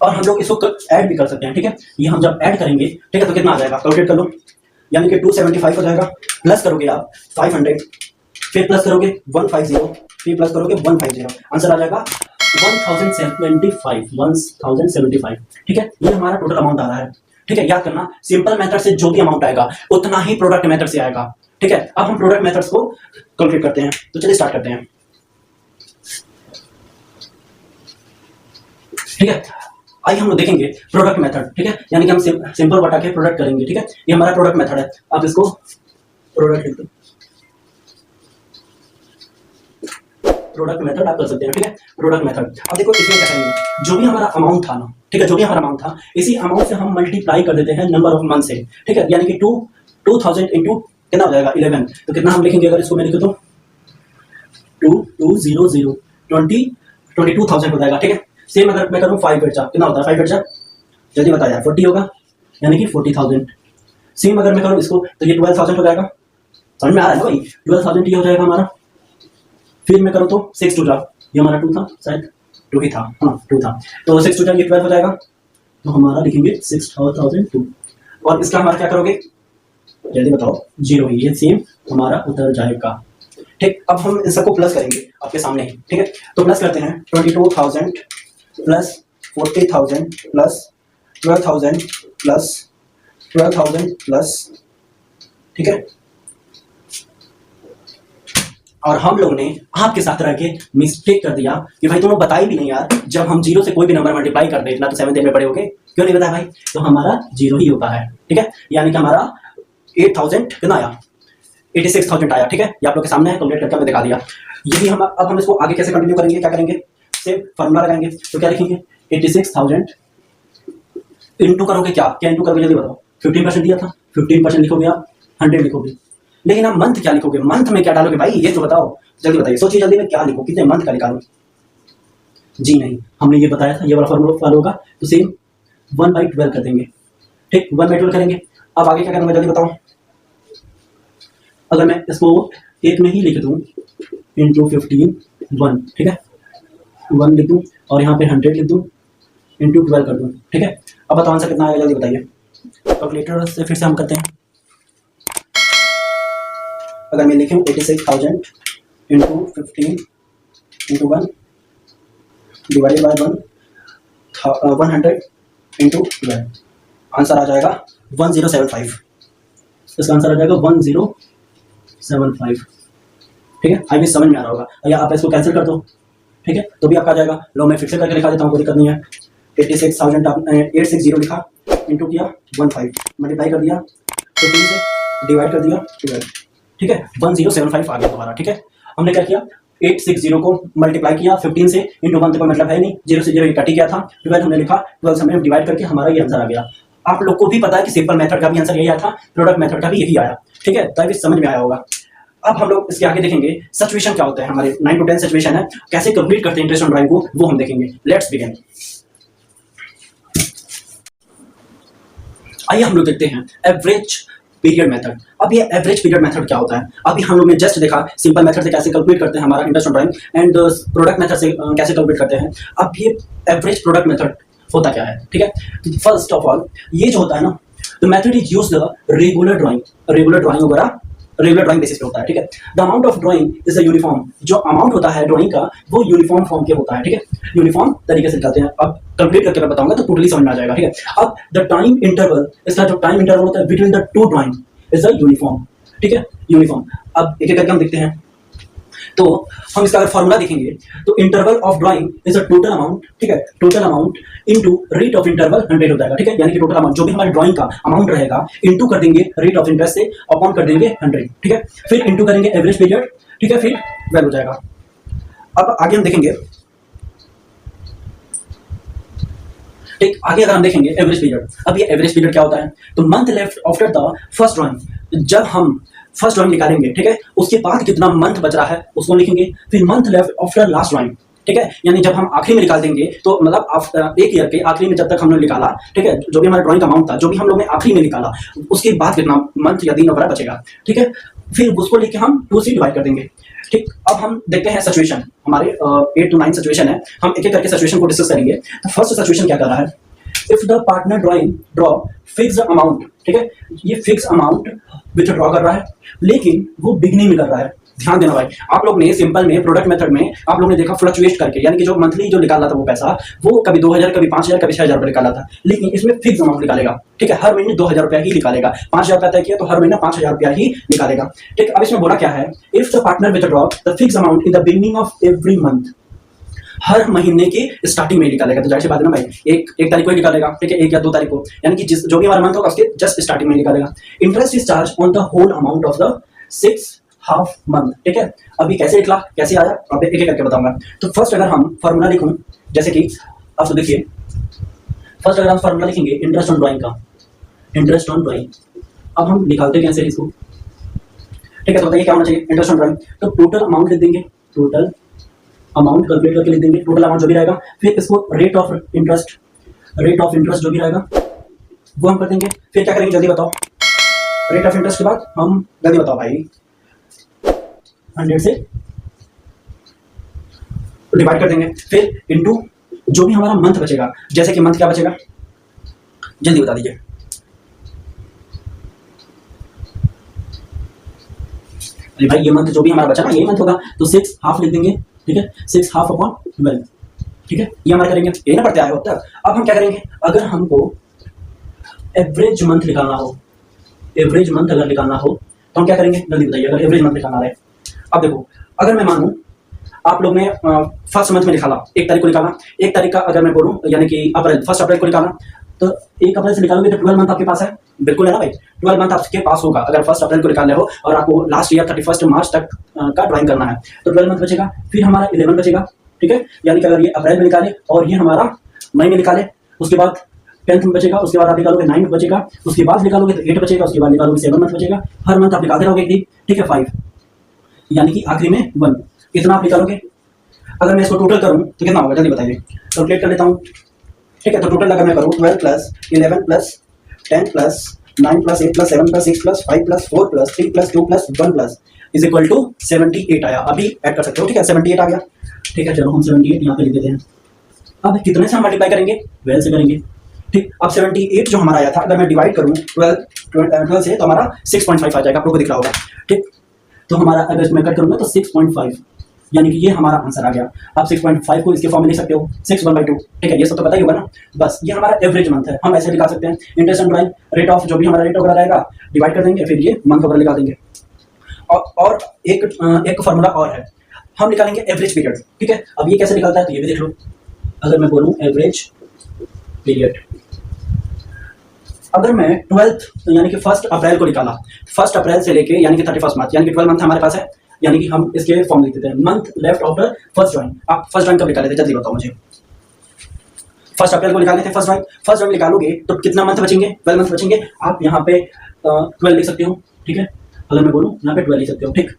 और हम लोग इसको ऐड भी कर सकते हैं, ठीक है। ये हम जब ऐड करेंगे, ठीक है, तो कितना आ जाएगा कैलकुलेट कर लो, यानी कि 275 हो जाएगा। प्लस करोगे आप 500, फिर प्लस करोगे 150, फिर प्लस करोगे 150, आंसर आ जाएगा 1075, ठीक है। ये हमारा टोटल अमाउंट आ रहा है, ठीक है। याद करना, सिंपल मेथड से जो भी अमाउंट आएगा उतना ही प्रोडक्ट मेथड से आएगा, ठीक है। अब हम प्रोडक्ट मेथड्स को कैलकुलेट करते हैं, तो चलिए स्टार्ट करते हैं, ठीक है। आइए हम लोग देखेंगे प्रोडक्ट मेथड, ठीक है, यानी कि हम सिंपल बटा के प्रोडक्ट करेंगे, ठीक है। ये हमारा प्रोडक्ट मेथड है। आप इसको प्रोडक्ट लिख दो, प्रोडक्ट मेथड आप कर सकते हैं, ठीक है। प्रोडक्ट मेथड, अब देखो इसमें क्या करेंगे, जो भी हमारा अमाउंट था ना, ठीक है, जो भी हमारा अमाउंट था इसी अमाउंट से हम मल्टीप्लाई कर देते हैं नंबर ऑफ मंथ से, ठीक है। यानी कि 2000 इंटू कितना हो जाएगा 11, तो कितना हम लिखेंगे, अगर इसको मैं लिखूं तो 2200 22,000 हो जाएगा, ठीक है। सेम अगर मैं करूँ 5 8 कितना होता है, 5 8 जल्दी बता यार, 40 होगा, यानी कि 40,000। सेम अगर मैं करूँ इसको तो ये 12,000 हो जाएगा, समझ में आ रहा है ना भाई, 12,000 ये हो जाएगा हमारा। फिर मैं करूँ तो 6 2 ये हमारा 2 था, शायद 2 ही था, हाँ 2 था, तो 6 2 ये 12 हो जाएगा, तो हमारा लिखेंगे 6,002। और इसका हमारा क्या करोगे, जल्दी बताओ, 0 ही, ये सेम हमारा उतर जाएगा, ठीक। अब हम इन सबको प्लस करेंगे आपके सामने ही, ठीक है। तो प्लस करते हैं 22,000 प्लस 40,000 प्लस 12,000 प्लस 12,000 प्लस, ठीक है। और हम लोग ने आपके साथ रह के मिस्टेक कर दिया कि भाई तुम लोग बताई भी नहीं यार, जब हम 0 से कोई भी नंबर मल्टीप्लाई कर दे इतना तो 7 में बड़े हो गए, क्यों नहीं बताया भाई, तो हमारा 0 ही होता है, ठीक है। यानी कि हमारा 8,000 कितना आया, 86,000 आया, ठीक है। ये आप लोग के सामने है, कैलकुलेट करके हमने दिखा दिया। यही हम अब हम इसको आगे कैसे कंटिन्यू करेंगे, क्या करेंगे, सेम फार्मूला लगाएंगे, तो क्या लिखेंगे 86,000 इंटू करोगे, क्या इंटू करोगे जल्दी बताओ, 15% दिया था, 15% लिखोगे आप, 100 लिखोगे, लेकिन आप मंथ क्या लिखोगे, मंथ में क्या डालोगे भाई, ये तो बताओ, जल्दी बताइए, सोचिए जल्दी में क्या लिखो, कितने मंथ का निकालो। जी नहीं, हमने ये बताया था, ये वाला फॉर्मूला फॉलो होगा, तो सेम 1/12 कर देंगे, ठीक, 1/12 करेंगे। अब आगे क्या करूँगा जल्दी बताओ। अगर मैं इसको एक में ही लिख दूँ इंटू 15 1, ठीक है, 1 लिख दूँ और यहाँ पे 100 लिख दूँ, इंटू 12 कर दूँ, ठीक है। अब बताओ आंसर कितना आएगा, जल्दी बताइए। कैलकुलेटर से फिर से हम करते हैं। अगर मैं लिखूँ 86,000 into 15 into 1 divided by 100 into 12, answer आ जाएगा 1075। इसका आंसर आ जाएगा 1075, ठीक है। आई विश समझ में आ रहा होगा, या आप इसको कैंसिल कर दो, ठीक है, तो भी आपका आ जाएगा। लो मैं फिर से करके लिखा देता हूँ, कोई दिक्कत नहीं है। 86,000 860 लिखा, इंटू किया 15, मल्टीप्लाई कर दिया 15 से, डिवाइड कर दिया 12, ठीक है, 1075 आ गया तुम्हारा, ठीक है। हमने क्या किया, 860 को मल्टीप्लाई किया 15 से, इंटू 1 तो कोई मतलब है नहीं, 0 से 0 कट ही गया था, 12 हमने लिखा, 12 से हमने डिवाइड करके हमारा ये आंसर आ गया। आप लोग को भी पता है कि सिंपल मेथड का भी आंसर यही आया था, प्रोडक्ट मेथड का भी यही आया, ठीक है, तो अभी समझ में आया होगा। अब हम लोग इसके आगे देखेंगे सिचुएशन क्या होता है, हमारे 9 to 10 सिचुएशन है, कैसे कंप्लीट करते हैं इंटरेस्ट ऑन ड्राइंग को, वो हम देखेंगे। Let's begin. आइए हम लोग देखते हैं एवरेज पीरियड मेथड। अब ये एवरेज पीरियड मेथड क्या होता है, अभी हम लोग ने जस्ट देखा सिंपल मेथड से कैसे कैलकुलेट करते हैं हमारा interest on drawing, and product method से कैसे कैलकुलेट करते हैं। अब ये एवरेज प्रोडक्ट मेथड होता क्या है, ठीक है। फर्स्ट ऑफ ऑल ये जो होता है ना, the method is used the regular drawing वगैरह रेगुलर ड्राइंग बेसिस पे होता है, ठीक है। The amount of drawing is a uniform, जो अमाउंट होता है ड्राइंग का वो यूनिफॉर्म फॉर्म के होता है, ठीक है, यूनिफॉर्म तरीके से निकालते हैं। अब कंप्लीट करके मैं बताऊंगा तो टोटली समझ में आ जाएगा, ठीक है। अब द टाइम इंटरवल, इसका जो टाइम इंटरवल होता है between the two drawing is a uniform, ठीक है, यूनिफॉर्म। अब एक एक करके हम देखते हैं, तो हम इसका अगर फॉर्मूला देखेंगे तो interval of drawing is a total amount, ठीक है, total amount into rate of interval 100 हो जाएगा, ठीक है, यानी कि टोटल अमाउंट जो भी हमारे ड्राइंग का अमाउंट रहेगा इनटू कर देंगे रेट ऑफ इंटरेस्ट से, अपॉन कर देंगे 100, ठीक है, फिर इनटू करेंगे एवरेज पीरियड, ठीक है, फिर वैल्यू हो जाएगा। अब आगे हम देखेंगे, ठीक, आगे अगर हम देखेंगे एवरेज पीरियड। अब ये एवरेज पीरियड क्या होता है, तो month left after the first drawing, जब हम फर्स्ट ड्राइंग निकालेंगे, ठीक है, उसके बाद कितना मंथ बच रहा है उसको लिखेंगे, फिर month left after last drawing, ठीक है, यानी जब हम आखिरी में निकाल देंगे तो मतलब एक ईयर के आखिरी में जब तक हमने निकाला, ठीक है, जो भी हमारा ड्राइंग का अमाउंट था, जो भी हम लोग ने आखिरी में निकाला, उसके बाद कितना मंथ या दिन वगैरह बचेगा, ठीक है, फिर उसको लेके हम 2 से डिवाइड कर देंगे, ठीक। अब हम देखते हैं सिचुएशन, हमारे 8 to 9 सिचुएशन है, हम एक एक करके सिचुएशन को डिस्कस करेंगे। तो फर्स्ट सिचुएशन क्या कर रहा है, if the partner draw fix amount, ठीक है, ये फिक्स अमाउंट विथड्रॉ कर रहा है, लेकिन वो बिगनिंग में कर रहा है। ध्यान देना भाई, आप लोग ने सिंपल में प्रोडक्ट मेथड में आप लोग ने देखा फ्लक्चुएट करके, यानी कि जो मंथली जो निकाला था वो पैसा, वो कभी 2000 कभी 5000 कभी 6000 रुपये निकाला था, लेकिन इसमें फिक्स अमाउंट निकालेगा, ठीक है, हर महीने 2000 रुपया ही निकालेगा, 5000 रुपया तय किया तो हर महीना 5000 रुपया ही निकालेगा, ठीक। अब इसमें बोला क्या है, if the partner withdraw the fix amount in the beginning of every month, हर महीने की स्टार्टिंग में निकालेगा, तो जाहिर सी बात है ना भाई, एक तारीख को ही निकालेगा, ठीक है, 1 या 2 तारीख को, यानी कि जिस जो भी हमारा मंथ होगा उसके जस्ट स्टार्टिंग में निकालेगा। Interest is charge on the whole amount of the 6 half month, ठीक है। अभी कैसे निकला, कैसे आया, अब एक एक करके बताऊंगा। तो फर्स्ट अगर हम फॉर्मूला लिखूं, जैसे कि आप देखिए, फर्स्ट अगर हम फॉर्मूला लिखेंगे इंटरेस्ट ऑन ड्राइंग का, इंटरेस्ट ऑन ड्राइंग, अब हम निकालते कैसे इसको, ठीक है, तो बताइए क्या होना चाहिए इंटरेस्ट ऑन ड्राइंग, तो टोटल अमाउंट लिख देंगे, टोटल अमाउंट कैलकुलेट करके लिख देंगे, टोटल अमाउंट जो भी रहेगा, फिर इसको रेट ऑफ इंटरेस्ट जो भी रहेगा वो हम कर देंगे, फिर क्या करेंगे जल्दी बताओ, रेट ऑफ इंटरेस्ट के बाद हम जल्दी बताओ भाई 100 से डिवाइड कर देंगे, फिर इनटू जो भी हमारा मंथ बचेगा, जैसे कि मंथ क्या बचेगा जल्दी बता दीजिए, अरे भाई ये मंथ जो भी हमारा बचा ना यही मंथ होगा, तो 6 हाफ लिख देंगे, ठीक है, 6 हाफ अपॉन 12, ठीक है, ये हमारा करेंगे, ये ना पढ़ते आए हो अब तक। अब हम क्या करेंगे, अगर हमको एवरेज मंथ निकालना हो, एवरेज मंथ अगर निकालना हो तो हम क्या करेंगे जल्दी बताइए, अगर एवरेज मंथ निकालना है। अब देखो, अगर मैं मानूं आप लोग ने फर्स्ट मंथ में निकाला, 1 तारीख को निकाला, 1 तारीख का अगर मैं बोलूं यानी कि अप्रैल, 1 अप्रैल को निकाला, तो 1 अप्रैल से निकालोगे तो 12 मंथ आपके पास है, बिल्कुल है ना भाई, 12 मंथ आपके पास होगा अगर 1 अप्रैल को निकालने हो और आपको लास्ट ईयर 31 मार्च तक का ड्राइंग करना है, तो 12 मंथ बचेगा, फिर हमारा 11 बचेगा, ठीक है, यानी कि अगर ये अप्रैल में निकाले और ये हमारा मई में निकाले, उसके बाद 10th में बचेगा, उसके बाद आप निकालोगे 9 बचेगा, उसके बाद निकालोगे तो 8 बचेगा, उसके बाद निकालोगे 7 मंथ बचेगा। हर मंथ आप निकालते रहोगे एक दिन, ठीक है 5, यानी कि आखिरी में 1, इतना आप निकालोगे। अगर मैं इसको टोटल करूं तो कितना होगा जल्दी बताइए, कैलकुलेट कर लेता हूं। ठीक है, तो टोटल अगर मैं करूं 12 plus 11 plus 10 plus 9 plus 8 plus 7 plus 6 plus 5 plus 4 plus 3 plus 2 plus 1 plus is equal to 78 आया। अभी ऐड कर सकते हो, ठीक है 78 आ गया। ठीक है, चलो हम 78 यहाँ पे लिख देते हैं। अब कितने से हम मल्टीप्लाई करेंगे, 12 से करेंगे। ठीक, अब 78 जो हमारा आया था, अगर मैं डिवाइड करूँ 12 से तो हमारा 6.5 आ जाएगा, आपको दिख रहा होगा। ठीक, तो हमारा अगर मैं कट करूँगा तो 6.5, यानी कि ये हमारा आंसर आ गया। आप 6.5 को इसके फॉर्म में लिख सकते हो 6/2। ठीक है, ये सब तो पता ही होगा ना। बस ये हमारा एवरेज मंथ है, हम ऐसे निकाल सकते हैं। Interest and drawing rate of जो भी हमारा रेट वगैरह रहेगा डिवाइड कर देंगे, फिर ये मंथ वगैरह निकाल देंगे। और एक फॉर्मूला और है, हम निकालेंगे एवरेज पीरियड। ठीक है, अब ये कैसे निकलता है तो ये भी देख लो। अगर मैं बोलूँ एवरेज पीरियड, अगर मैं 12th यानी कि 1 अप्रैल को निकाला, 1 अप्रैल से लेके यानी कि 31 मार्च, यानी कि 12 मंथ हमारे पास है, यानी कि हम इसके फॉर्म लिख देते हैं month left after first drawing. आप फर्स्ट ड्राइंग कब निकाले थे जल्दी बताओ मुझे। 1 अप्रैल को निकाले थे फर्स्ट ड्राइंग निकालोगे तो कितना मंथ बचेंगे, 12 मंथ बचेंगे। आप यहाँ पे 12 लिख सकते हो। ठीक है, अगर मैं बोलूँ यहाँ पे 12 लिख सकते हो। ठीक,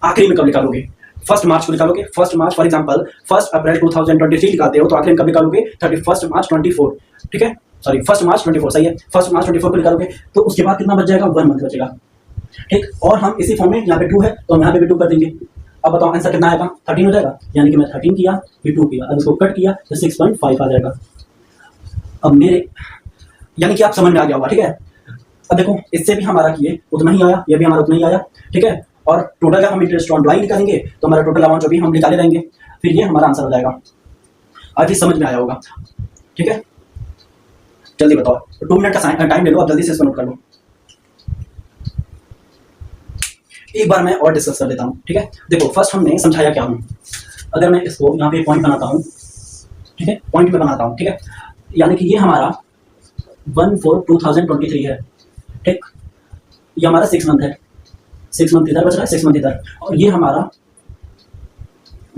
आखिरी में कब निकालोगे, 1 मार्च को निकालोगे। 1 मार्च फॉर एग्जाम्पल 1 अप्रैल 2023 निकालते हो तो आखिरी में कब निकालोगे, 31 मार्च 24। ठीक है, सॉरी 1 मार्च 24 सही है। 1 मार्च 24 को निकालोगे तो उसके बाद कितना बच जाएगा, 1 मंथ बचेगा। ठीक, और हम इसी फॉर्म में यहाँ पे 2 है तो हम यहाँ पे भी 2 कर देंगे। अब बताओ आंसर कितना आएगा, 13 हो जाएगा, यानी कि मैं 13 किया फिर 2 किया, अब इसको कट किया तो 6.5 आ जाएगा। अब मेरे यानी कि आप समझ में आ गया होगा। ठीक है, अब देखो इससे भी हमारा किए उतना ही आया, ये भी हमारा उतना ही आया। ठीक है, और टोटल जब हम इंटरेस्ट ऑन ड्राइंग निकालेंगे तो हमारा टोटल अमाउंट जो भी हम निकाले रहेंगे, फिर ये हमारा आंसर हो जाएगा। आज ही समझ में आया होगा। ठीक है, जल्दी बताओ, 2 मिनट का टाइम ले लो, आप जल्दी से इसको नोट कर लो। एक बार मैं और डिस्कस कर लेता हूँ। ठीक है, देखो फर्स्ट हमने समझाया क्या हूँ, अगर मैं इसको यहाँ पे पॉइंट बनाता हूँ। ठीक है, पॉइंट में बनाता हूँ। ठीक है, यानी कि ये हमारा 1/4/2023 है। ठीक, ये हमारा 6 मंथ है, 6 मंथ इधर बच रहा है, 6 मंथ इधर, और ये हमारा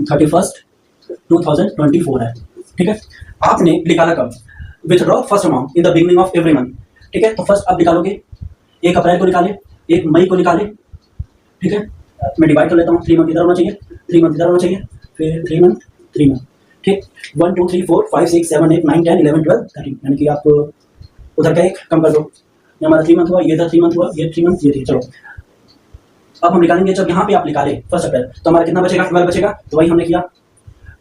31/2024 है। ठीक है, आपने निकाला कब, withdraw first amount in the beginning of every month. ठीक है, तो फर्स्ट आप निकालोगे 1 अप्रैल को निकाले, 1 मई को निकाले। ठीक है, मैं डिवाइड कर लेता हूँ, 3 मंथ इधर होना चाहिए, 3 मंथ इधर होना चाहिए, फिर 3 मंथ 3 मंथ। ठीक, 1 2 3 4 5 6 7 8 9 10 11 12 13, यानी कि आप उधर का एक कम कर दो। ये हमारा 3 मंथ हुआ, ये था 3 मंथ हुआ, ये 3 मंथ, ये 3। चलो अब हम निकालेंगे, जब यहाँ पे आप निकाले 1 अप्रैल तो हमारा कितना बचेगा, 12 बचेगा, तो वही हमने किया,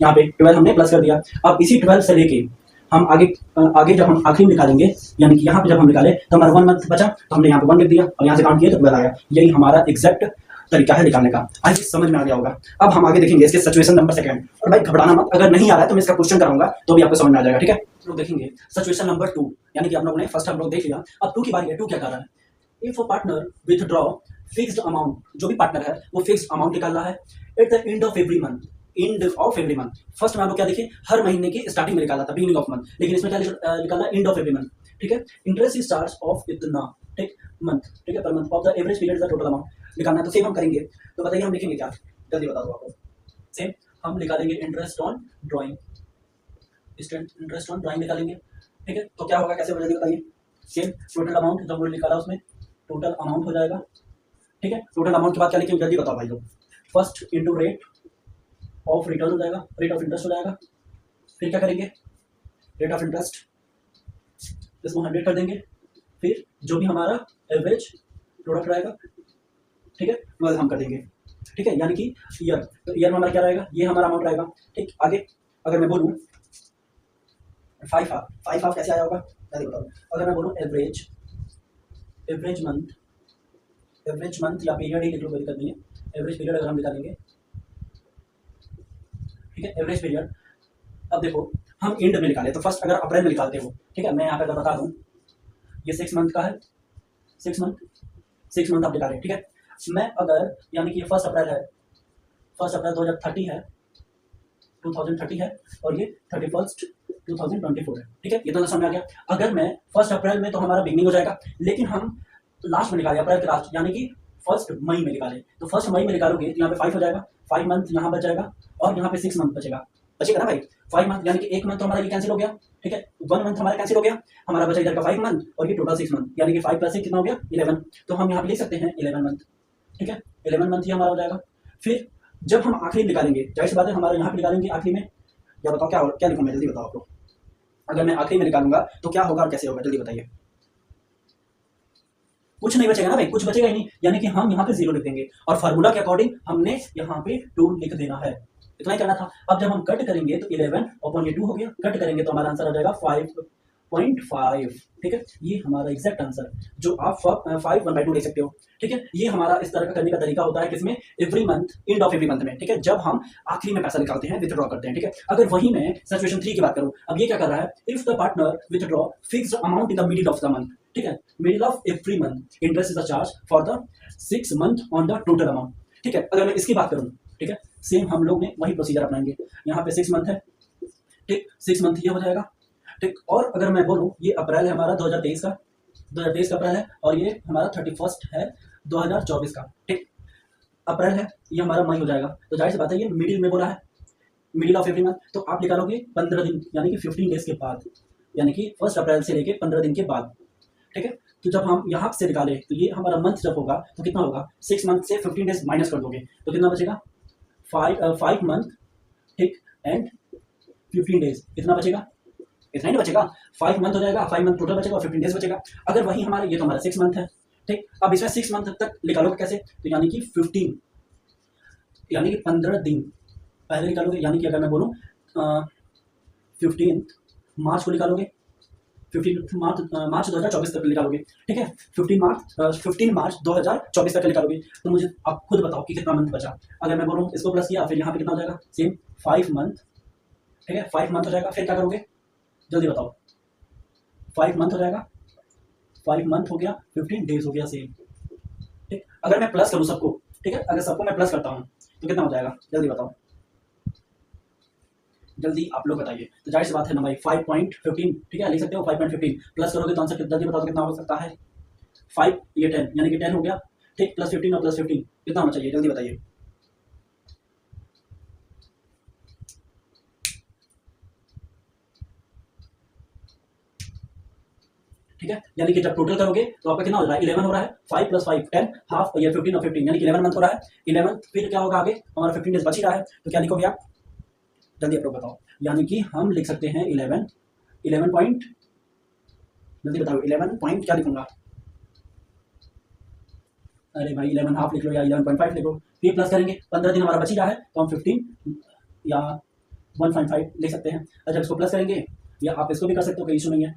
यहाँ पे 12 हमने प्लस कर दिया। अब इसी 12 से लेके हम आगे जब हम आखिरी निकालेंगे, यानी कि यहाँ पे जब हम निकाले तो हमारा 1 मंथ बचा, तो हमने यहाँ पे 1 लिख दिया और यहाँ से काउंट किया तो 12 आया। यही हमारा एग्जैक्ट तरीका है निकालने का। आज समझ में आ गया होगा। अब हम आगे देखेंगे इसके सिचुएशन नंबर 2। और भाई घबराना मत, अगर नहीं आ रहा है तो मैं इसका क्वेश्चन कराऊंगा तो भी आपको समझ में आ जाएगा। ठीक है, लोग देखेंगे सिचुएशन नंबर 2, यानी कि आप लोगों ने फर्स्ट हम लोग देख लिया, अब 2 की बारी है। 2 क्या कर रहा है, if a partner withdraw fixed amount, जो भी पार्टनर है वो फिक्स्ड अमाउंट निकाल रहा है at the end of every month. First में आप लोग क्या देखे, हर महीने की स्टार्टिंग में निकाला था, बिगिनिंग ऑफ मंथ, लेकिन इसमें क्या निकाला, एंड ऑफ एवरी मंथ। ठीक है, इंटरेस्ट स्टार्ट्स ऑफ इतना, ठीक मंथ, ठीक है, per month of the average period the total amount निकालना है। तो सेम हम करेंगे, तो बताइए हम लिखेंगे क्या, जल्दी बता दो आपको। सेम हम निकालेंगे interest on drawing, interest on drawing निकालेंगे। ठीक है, तो क्या होगा, कैसे होगा जल्दी बताइए। सेम टोटल अमाउंट जो हमने निकाला उसमें टोटल अमाउंट हो जाएगा। ठीक है, टोटल अमाउंट के बाद क्या लिखेंगे जल्दी बताओ भाई लोग। First into rate of return हो जाएगा, रेट ऑफ इंटरेस्ट हो जाएगा। फिर क्या करेंगे, रेट ऑफ इंटरेस्ट इसको 100 कर देंगे, फिर जो भी हमारा एवरेज प्रोडक्ट रहेगा, ठीक है, वह हम कर देंगे। ठीक है, यानी कि ईयर, तो ईयर में हमारा क्या रहेगा, ये हमारा अमाउंट रहेगा। ठीक, आगे अगर मैं बोलूँ 5 हाफ कैसे आया होगा जल्दी बताओ। अगर मैं बोलूँ एवरेज मंथ या पीरियड ही लिख लो, कोई दिक्कत नहीं है। एवरेज पीरियड अगर हम निकालेंगे, ठीक है, एवरेज पीरियड। अब देखो हम एंड में निकाले तो फर्स्ट अगर अप्रैल में निकालते हो, ठीक है, मैं यहाँ पे अगर बता दूँ ये 6 मंथ का है, 6 मंथ आप निकाले। ठीक है, मैं अगर यानी कि ये 1 अप्रैल है, 1 अप्रैल 2030 है, 2030 है, और ये 31 2024 है। ठीक है, ये तो समझ आ गया। अगर मैं 1 अप्रैल में तो हमारा बिगनिंग हो जाएगा, लेकिन हम लास्ट में निकाले, अप्रैल के लास्ट, यानी कि 1 मई में निकाले, तो 1 मई में निकालोगे तो यहाँ पे 5 हो जाएगा, 5 मंथ यहाँ बच जाएगा, और यहाँ पे 6 मंथ बचेगा ना भाई। 5 मंथ, यानी कि एक मंथ तो हमारा ये कैंसिल हो गया, ठीक है, 1 मंथ हमारा कैंसिल हो गया, हमारा बचा इधर का 5 मंथ और ये टोटल 6 मंथ, यानी कि 5 प्लस 6 कितना हो गया 11। तो हम यहाँ पे लिख सकते हैं 11 मंथ, ठीक है, 11 मंथ ही हमारा हो जाएगा। फिर जब हम आखिरी निकालेंगे, जाहिर सी बात है हमारे यहाँ पे निकालेंगे आखिरी में, या बताओ क्या क्या लिखूँ मैं, जल्दी बताओ आपको। अगर मैं आखिरी में निकालूंगा तो क्या होगा और कैसे होगा, जल्दी बताइए। कुछ नहीं बचेगा ना भाई, कुछ बचेगा ही नहीं, यानी कि हम यहाँ पे 0 लिख देंगे और फार्मूला के अकॉर्डिंग हमने यहाँ पे 2 लिख देना है, इतना ही करना था। अब जब हम कट करेंगे तो 11 अपॉन ये 2 हो गया, कट करेंगे तो हमारा आंसर आ जाएगा 5.5, ठीक है, ये हमारा एग्जैक्ट आंसर, जो आप 5 1/2 लिख सकते हो, ठीक है। ये हमारा इस तरह का करने का तरीका होता है किसमें, every month, end of every month में, ठीक है, जब हम आखिरी में पैसा निकालते हैं, विथड्रॉ करते हैं, ठीक है। अगर वही मैं सिचुएशन 3 की बात करूं, अब ये क्या कर रहा है, if the partner withdraw fixed amount in the middle of the month, ठीक है, middle of every month, interest is the charge for the 6 month on the total amount, ठीक है। अगर मैं इसकी बात करूं, ठीक है, सेम हम लोग ने वही प्रोसीजर अपनाएंगे, यहाँ पे 6 मंथ है, ठीक, 6 मंथ ये हो जाएगा, ठीक। और अगर मैं बोलूं ये अप्रैल है हमारा 2023 का, 2023 का अप्रैल है, और ये हमारा 31 है 2024 का, ठीक, अप्रैल है, ये हमारा मई हो जाएगा। तो जाहिर सी बात है ये मिडिल में बोला है, मिडिल ऑफ एवरी मंथ, तो आप निकालोगे 15 दिन, यानी कि 15 डेज के बाद, यानी कि 1 अप्रैल से लेके 15 दिन के बाद, ठीक है। तो जब हम यहाँ से निकाले तो ये हमारा मंथ जब होगा तो कितना होगा, 6 मंथ से 15 डेज माइनस कर दोगे तो कितना बचेगा, 5 मंथ, ठीक, एंड 15 डेज, इतना बचेगा, इतना ही नहीं बचेगा, 5 मंथ हो जाएगा, 5 मंथ टोटल बचेगा और 15 डेज बचेगा। अगर वही हमारे, ये तो हमारा 6 मंथ है, ठीक, अब इसमें 6 मंथ तक निकालोगे कैसे, तो यानी कि 15, यानी कि 15 दिन पहले निकालोगे, यानी कि अगर मैं बोलूँ 15 मार्च को निकालोगे, 15 मार्च 2024 तक निकालोगे, ठीक है, 15 मार्च 2024 तक निकालोगे, तो मुझे आप खुद बताओ कि कितना मंथ बचा। अगर मैं बोलूँ इसको प्लस किया, फिर यहाँ पे कितना हो जाएगा, सेम 5 मंथ, ठीक है, 5 मंथ हो जाएगा, फिर क्या करोगे जल्दी बताओ, 5 मंथ हो जाएगा, 5 मंथ हो गया, 15 डेज हो गया सेम, ठीक। अगर मैं प्लस करूँ सबको, ठीक है, अगर सबको मैं प्लस करता हूँ तो कितना हो जाएगा, जल्दी बताओ, जल्दी आप लोग बताइए। तो जाहिर सी बात है ना भाई, 5.15, ठीक है, लिख सकते हो 5.15, प्लस करोगे तो आंसर जल्दी बताओ कितना हो सकता है, 5 ये 10, यानी कि 10 हो गया, ठीक, प्लस 15 और प्लस 15 कितना होना चाहिए, जल्दी बताइए। ठीक है, यानी कि जब टोटल करोगे तो आपका कितना हो रहा है, 11 हो रहा है, 5 + 5 10, हाफ, ये 15 और 15, यानी कि 11 मंथ हो रहा है, 11, फिर क्या होगा आगे, हमारा 15 डेज बच ही रहा है, तो क्या लिखोगे आप, जल्दी आप लोग बताओ। यानी कि हम लिख सकते हैं 11 पॉइंट, जल्दी बताओ 11 पॉइंट क्या लिखूंगा, अरे भाई 11 हाफ लिख लो या 11.5 लिख लो, फिर प्लस करेंगे, 15 दिन हमारा बच ही रहा है, तो हम 15 या 1.5 लिख सकते हैं। और जब इसको प्लस करेंगे, या आप इसको भी कर सकते हो, कोई इशू नहीं है,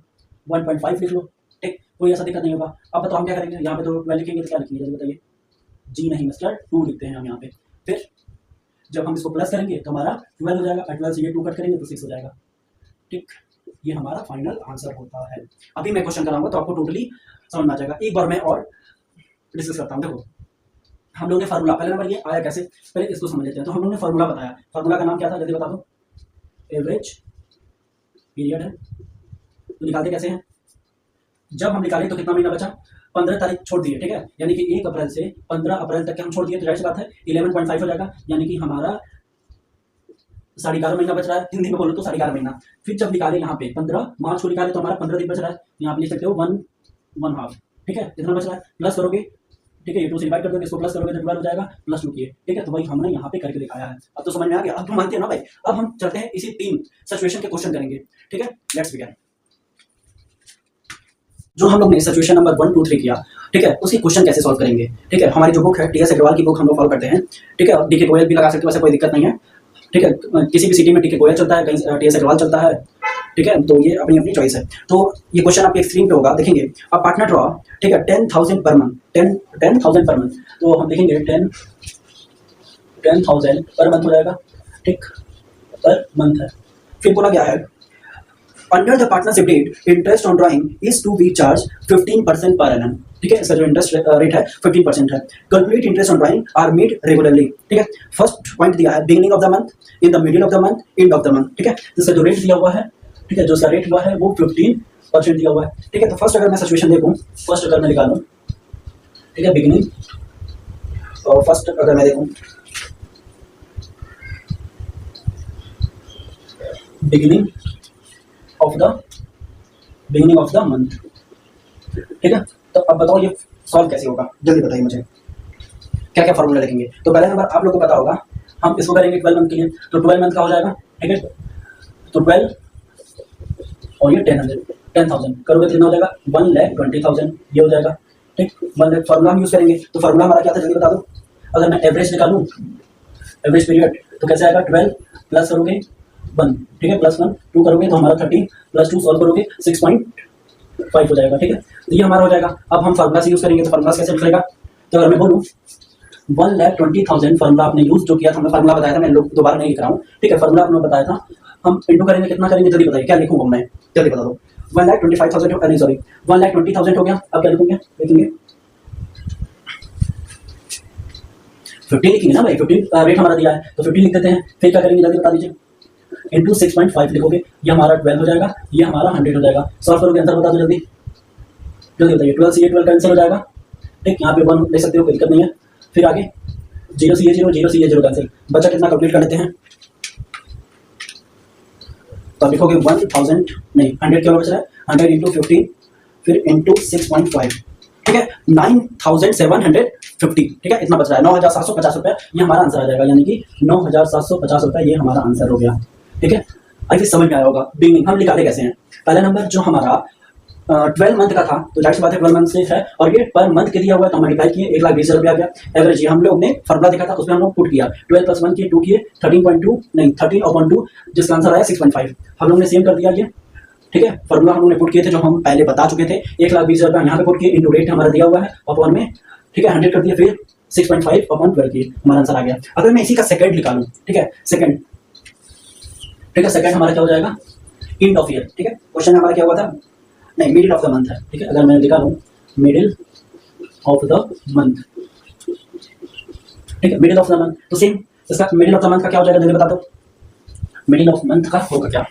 1.5 लिख लो, ठीक, कोई ऐसा दिक्कत नहीं होगा। अब बताओ हम क्या करेंगे, यहाँ पे तो 12 लिखेंगे तो क्या लिखेंगे, जल्दी बताइए। जी नहीं मिस्टर, 2 लिखते हैं हम यहाँ पे। फिर जब हम इसको प्लस करेंगे तो हमारा 12 हो जाएगा, 12 से ये 2 कट करेंगे तो 6 हो जाएगा, ठीक, ये हमारा फाइनल आंसर होता है। अभी मैं क्वेश्चन कराऊंगा तो आपको टोटली समझ में आ जाएगा। एक बार मैं और डिस्कस करता हूँ। देखो हम लोग ने फार्मूला, पहले नंबर ये आया कैसे, पहले इसको समझ लेते हैं। तो हम लोग ने फार्मूला बताया, फार्मूला का नाम क्या था, जल्दी बता दो। एवरेज पीरियड है। तो निकालते कैसे हैं, जब हम निकालें तो कितना महीना बचा, 15 तारीख छोड़ दिए, ठीक है, यानी कि 1 अप्रैल से 15 अप्रैल तक के हम छोड़ दिए, तो जाहिर सी बात है 11.5 हो जाएगा, यानी कि हमारा 11.5 महीना बच रहा है, हिंदी में बोलो तो 11.5 महीना। फिर जब निकाले यहाँ पे 15 मार्च को निकाले तो हमारा 15 दिन बच रहा है, यहाँ पे लिख सकते हो 1 हाफ, ठीक है, इतना बच रहा है, प्लस करोगे, ठीक है, ये 2 से डिवाइड कर दोगे, इसको प्लस करोगे तो 12 हो जाएगा, प्लस 2 किए, ठीक है, तो वही हमने यहाँ पे करके दिखाया है। अब तो समझ में आ गया, अब तुम मानते हो ना भाई। अब हम चलते हैं इसी 3 सिचुएशन के क्वेश्चन करेंगे, ठीक है, लेट्स बिगिन। जो हम लोग ने सिचुएशन नंबर 1 2 3 किया, ठीक है, उसकी क्वेश्चन कैसे सॉल्व करेंगे, ठीक है, हमारी जो बुक है टीएस अग्रवाल की बुक हम लोग फॉलो करते हैं, ठीक है, डीके गोयल भी लगा सकते हो, वैसे कोई दिक्कत नहीं है, ठीक है, किसी भी सिटी में डीके गोयल चलता है, कहीं टीएस अग्रवाल चलता है, ठीक है, तो ये अपनी अपनी चॉइस है। तो ये क्वेश्चन आपके स्क्रीन पे होगा, देखेंगे। अब पार्टनर ड्रॉ, ठीक है, 10,000 पर मंथ, 10,000 पर मंथ, तो हम देखेंगे 10,000 पर मंथ हो जाएगा, ठीक, पर मंथ है। फिर बोला गया है under the partnership deed interest on drawing is to be charge 15% per annum, ठीक है, इसका जो इंटरेस्ट रेट है 15% है। Calculate interest on drawing are made regularly, ठीक है, फर्स्ट पॉइंट दिया है beginning of the month, in the middle of the month, end of the month, ठीक है, जिसका जो रेट दिया हुआ है, ठीक है, जो इसका रेट हुआ है वो 15% दिया हुआ है, ठीक है। तो फर्स्ट अगर मैं सिचुएशन देखूँ, फर्स्ट अगर मैं निकालूँ, ठीक है, बिगिनिंग, और फर्स्ट अगर मैं देखूँ बिगिनिंग ऑफ द मंथ। ठीक है, तो अब बताओ ये सॉल्व कैसे होगा, जल्दी बताइए मुझे, क्या क्या फॉर्मूला लिखेंगे। तो पहले नंबर आप लोग को पता होगा, हम इसको करेंगे 12 मंथ के लिए, तो 12 मंथ का हो जाएगा। ठीक है, तो 12 और ये 10,000 करोगे कितना हो जाएगा, 1,20,000 ये हो जाएगा। ठीक, 1 लाख फॉर्मूला हम यूज करेंगे। तो फॉर्मूला हमारा क्या था जल्दी बता दो। अगर मैं एवरेज निकालूं, एवरेज पीरियड, तो कैसे आएगा, 12 प्लस करोगे 1, ठीक है, प्लस 1 2 करोगे तो हमारा 30 प्लस 2 सॉल्व करोगे 6.5 हो जाएगा। ठीक है, तो ये हमारा हो जाएगा। अब हम फार्मूला से यूज करेंगे, तो फार्मूला कैसे लिखेगा, तो अगर मैं बोलूँ 1,20,000 फार्मूला आपने यूज जो किया था, मैं फार्मूला बताया था, मैं लोग दोबारा नहीं लिख रहा हूँ। ठीक है, फार्मूला आपने बताया था, हम इंटू करेंगे, कितना करेंगे जल्दी बताइए, क्या लिखूंगा मैं, जल्दी बता दो। 1,25,000 नहीं सॉरी 1,20,000 हो गया। अब क्या लिखूंगे, लिखेंगे 15 लिखेंगे ना भाई, 15 रेट हमारा दिया है तो 15 लिख देते हैं। फिर क्या करेंगे जल्दी बता दीजिए, इंटू 6.5 लिखोगे, ये हमारा 12 हो जाएगा, ये हमारा 100 हो जाएगा। सॉल्व करोगे आंसर बता दो जल्दी, जल्दी बताइए। 12 से ये 12 कैंसिल हो जाएगा। ठीक, यहाँ पे 1 ले सकते हो, कोई दिक्कत नहीं है। फिर आगे 0 से ये 0, 0 से ये 0 कैंसिल, बचा कितना, कंप्लीट कर लेते हैं। तो लिखोगे 1,000 नहीं 100 क्या बच रहा है, 100 इंटू 15 फिर इंटू 6.5, ठीक है 9,750। ठीक है, इतना बच रहा है 9,750 रुपये, ये हमारा आंसर आ जाएगा, यानी कि 9,750 रुपये ये हमारा आंसर हो गया। ठीक है, आई थिंक समझ में आया होगा। बिगिनिंग हम निकाले कैसे हैं, पहला नंबर जो हमारा 12 मंथ का था, तो जाहिर सी बात है 12 मंथ से है, और ये पर मंथ के दिया हुआ है, तो मल्टीप्लाई किए 1,20,000 रुपया आ गया एवरेज। ये हम लोग ने फॉर्मूला देखा था, उसमें हम लोग पुट किया 12 प्लस 1 किए 2 किए 13.2 नहीं 13/2, जिसका आंसर आया 6.5। हम लोग ने सेम कर दिया ये। ठीक है, फॉर्मूला हम लोग ने पुट किए थे जो हम पहले बता चुके थे, 1,20,000 रुपया यहाँ पे पुट किए, इंटू रेट हमारा दिया हुआ है अपॉन में। ठीक है, 100 कर दिया, फिर 6.5/12 किए, हमारा आंसर आ गया। अगर मैं इसी का सेकंड निकालूं, ठीक है सेकंड, ठीक है सेकंड हमारा क्या हो जाएगा, एंड ऑफ ईयर। ठीक है, क्वेश्चन हमारा क्या हुआ था, नहीं मिडिल ऑफ द मंथ है। ठीक है, अगर मैं निकालूं मिडिल ऑफ द मंथ, ठीक है मिडिल ऑफ द मंथ, तो सेम इसका मिडिल ऑफ द मंथ का क्या हो जाएगा जल्दी बता दो, मिडिल ऑफ मंथ का होगा क्या।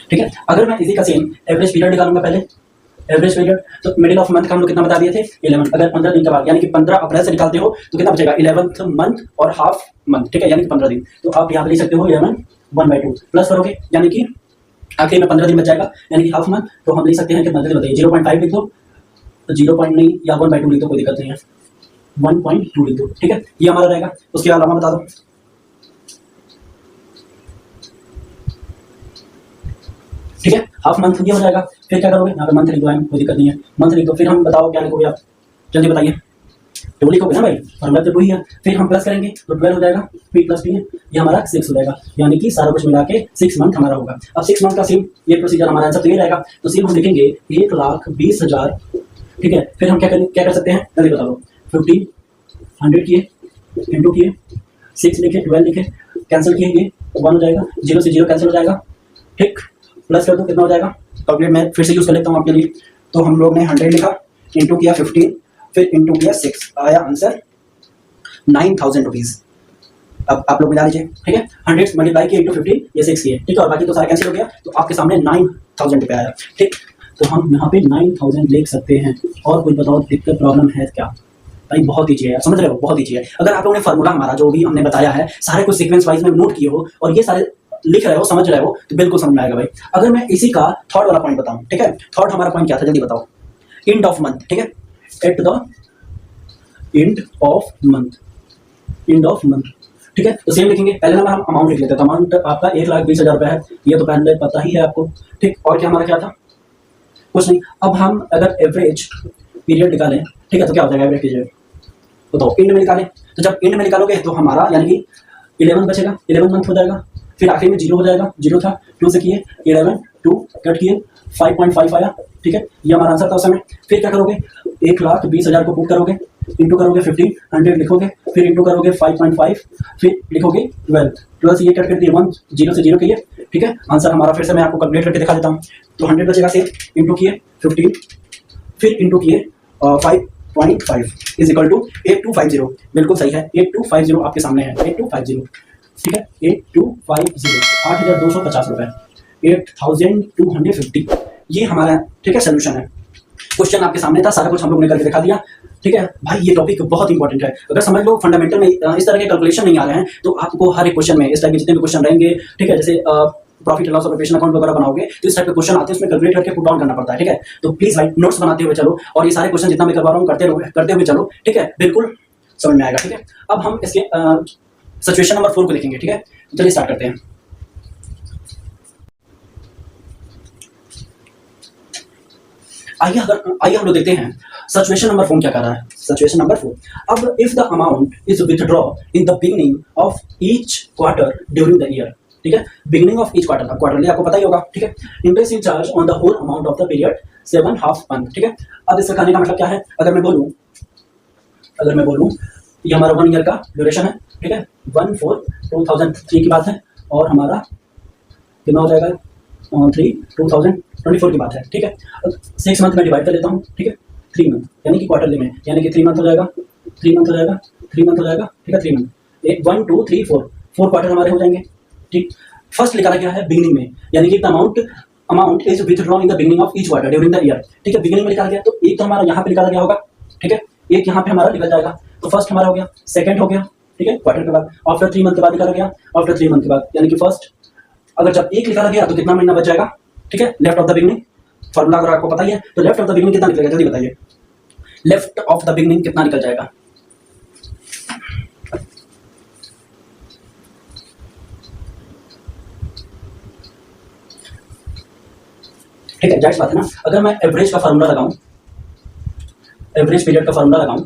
ठीक है, अगर मैं इसी का सेम एवरेज पीरियड निकालूंगा पहले, एवरेज पीरियड, तो मिडिल ऑफ मंथ का हम लोग कितना बता दिए थे 11। अगर 15 दिन का बाद यानी कि 15 अप्रैल से निकालते हो तो कितना बचेगा 11th मंथ और हाफ मंथ। ठीक है, यानी कि 15 दिन, तो आप यहाँ पे लिख सकते हो 11 1/2 प्लस करोगे, यानी कि आखिर में 15 दिन बच जाएगा, यानी कि हाफ मंथ। तो हम लिख सकते हैं कितना जल्दी बताइए, 0.5 लिख दो, तो 0. नहीं या 1/2 लिख दो, कोई दिक्कत नहीं है, 1.2 लिख दो। ठीक है, ये हमारा रहेगा। उसके अलावा बता दो, ठीक है हाफ मंथ ये हो जाएगा। फिर क्या करोगे, यहाँ पे मंथ लिख दो, कोई दिक्कत नहीं है, मंथ लिख दो। फिर हम बताओ क्या लिखोगे आप, जल्दी बताइए, 2 लिखोगे ना भाई, फॉर्मूला तो 2 ही है। फिर हम प्लस करेंगे तो 12 हो जाएगा, फिर प्लस 3 ये हमारा 6 हो जाएगा, यानी कि सारा कुछ मिला के 6 मंथ हमारा होगा। अब 6 मंथ का सेम ये प्रोसीजर हमारा आंसर तो ये रहेगा, तो सेम हम लिखेंगे 1,20,000। ठीक है, फिर हम क्या कर सकते हैं जल्दी बताओ, 15 100 किए इंटू किए 6 लिखे 12 लिखे कैंसिल किए, ये 1 हो जाएगा, 0 से 0 कैंसिल हो जाएगा। ठीक, प्लस कर दो कितना हो जाएगा, कैलकुलेट मैं फिर से यूज कर लेता हूँ आपके लिए। तो हम लोग ने 100 लिखा, इंटू किया 15, फिर इंटू किया 6, आया आंसर 9,000 रुपीज। अब आप लोग मिला लीजिए। ठीक है, 100 मल्टीप्लाई किया इंटू 15 ये 6 किए। ठीक है, और बाकी तो सारा कैंसिल हो गया, तो आपके सामने 9,000 रुपये आया। ठीक, तो हम यहाँ पे 9,000 लिख सकते हैं। और कुछ बताओ दिक्कत प्रॉब्लम है क्या भाई, बहुत ईजी है, समझ रहे हो, बहुत ईजी है। अगर आप लोगों ने फार्मूला हमारा जो भी हमने बताया है सारे कुछ सीक्वेंस वाइज में नोट किए हो और ये सारे लिख रहे हो समझ रहे हो, तो बिल्कुल समझ में आएगा भाई। अगर मैं इसी का थर्ड वाला पॉइंट बताऊं, ठीक है थर्ड हमारा पॉइंट क्या था जल्दी बताओ, एंड ऑफ मंथ। ठीक है, at the end of month, end of month. ठीक है, तो सेम लिखेंगे, पहले नंबर हम अमाउंट लिख लेते हैं। तो अमाउंट आपका 1,20,000 रुपये है, ये तो पहले पता ही है आपको। ठीक, और क्या हमारा क्या था, कुछ नहीं। अब हम अगर एवरेज पीरियड निकालें, ठीक है तो क्या हो जाएगा एवरेज पीरियड बताओ, एंड में निकालें। तो जब एंड में निकालोगे तो हमारा यानी कि 11 बचेगा, 11 मंथ हो जाएगा। फिर आखिर में 0 हो जाएगा, 0 था 2 से किए 11 2 कट किए 5.5 आया। ठीक है, ये हमारा आंसर था उस समय। फिर क्या करोगे, 1,20,000 को पुट करोगे, इंटू करोगे 15, 100 लिखोगे, फिर इंटू करोगे 5.5, फिर लिखोगे 12 से ये कट कर दिए 1, 0 से 0 किए। ठीक है, आंसर हमारा फिर से मैं आपको कैलकुलेट करके दिखा देता हूँ। तो 100 बचेगा से इंटू किए 15, फिर इंटू किए 5.5 इज इक्वल टू 8250। बिल्कुल सही है, 8250 आपके सामने है, 8250। ठीक है, 8250 8,250 रुपये, 8,250 ये हमारा ठीक है सोल्यूशन है। क्वेश्चन आपके सामने था, सारा कुछ हम लोग ने करके दिखा दिया। ठीक है भाई, ये टॉपिक बहुत इंपॉर्टेंट है। अगर समझ लो फंडामेंटल में इस तरह के कैलकुलेशन नहीं आ रहे हैं तो आपको हर एक क्वेश्चन में इस टाइप के जितने भी क्वेश्चन रहेंगे, ठीक है, जैसे profit and loss operation account वगैरह बनाओगे तो इस टाइप के क्वेश्चन आते हैं, उसमें कैलकुलेट करके पुट डाउन करना पड़ता है। ठीक है, तो प्लीज भाई नोट्स बनाते हुए चलो और ये सारे क्वेश्चन जितना मैं करवा रहा हूँ करते हुए चलो। ठीक है, बिल्कुल समझ में आएगा। ठीक है, अब हम इसके सिचुएशन नंबर 4 को लिखेंगे। ठीक है, चलिए स्टार्ट करते हैं। आइए हम लोग देखते हैं सिचुएशन नंबर 4 क्या कर रहा है। सिचुएशन नंबर 4, अब if the amount is withdraw in the beginning of each quarter during the year. ठीक है, बिगिनिंग ऑफ ईच क्वार्टर, अब क्वार्टरली आपको पता ही होगा। ठीक है, interest in charge on the whole amount of the period 7.5 month. ठीक है, अब इसका कहने का मतलब क्या है, अगर मैं बोलूं ये हमारा 1 ईयर का ड्यूरेशन है। ठीक है, 1/4/2003 की बात है और हमारा कितना हो जाएगा 3/2024 की बात है। ठीक है, 6 मंथ में डिवाइड कर लेता हूँ। ठीक है, 3 मंथ यानी कि क्वार्टरली में, यानी कि 3 मंथ हो जाएगा, 3 मंथ हो जाएगा, 3 मंथ हो जाएगा। ठीक है, 3 मंथ, 1 2 3 4 क्वार्टर हमारे हो जाएंगे। ठीक, फर्स्ट निकाला गया है बिगिनिंग में, यानी कि amount is withdrawn in the beginning of each quarter during the year. ठीक है, बिगिनिंग में निकाला गया तो एक तो हमारा यहाँ पे निकाला गया होगा। ठीक है, एक यहाँ पे हमारा निकल जाएगा, तो फर्स्ट हमारा हो गया, सेकंड हो गया। ठीक है, क्वार्टर के बाद आफ्टर 3 मंथ के बाद निकाला गया, आफ्टर 3 मंथ के बाद, यानी कि फर्स्ट अगर जब एक निकाला गया तो कितना महीना बच जाएगा। ठीक है, left of the beginning formula अगर आपको पता ही है तो लेफ्ट ऑफ द बिगिनिंग कितना निकलेगा, जल्दी बताइए। लेफ्ट ऑफ द बिगिनिंग कितना निकल जाएगा। ठीक है, जाहिर बात है ना, अगर मैं एवरेज का फार्मूला लगाऊं, एवरेज पीरियड का फार्मूला लगाऊं,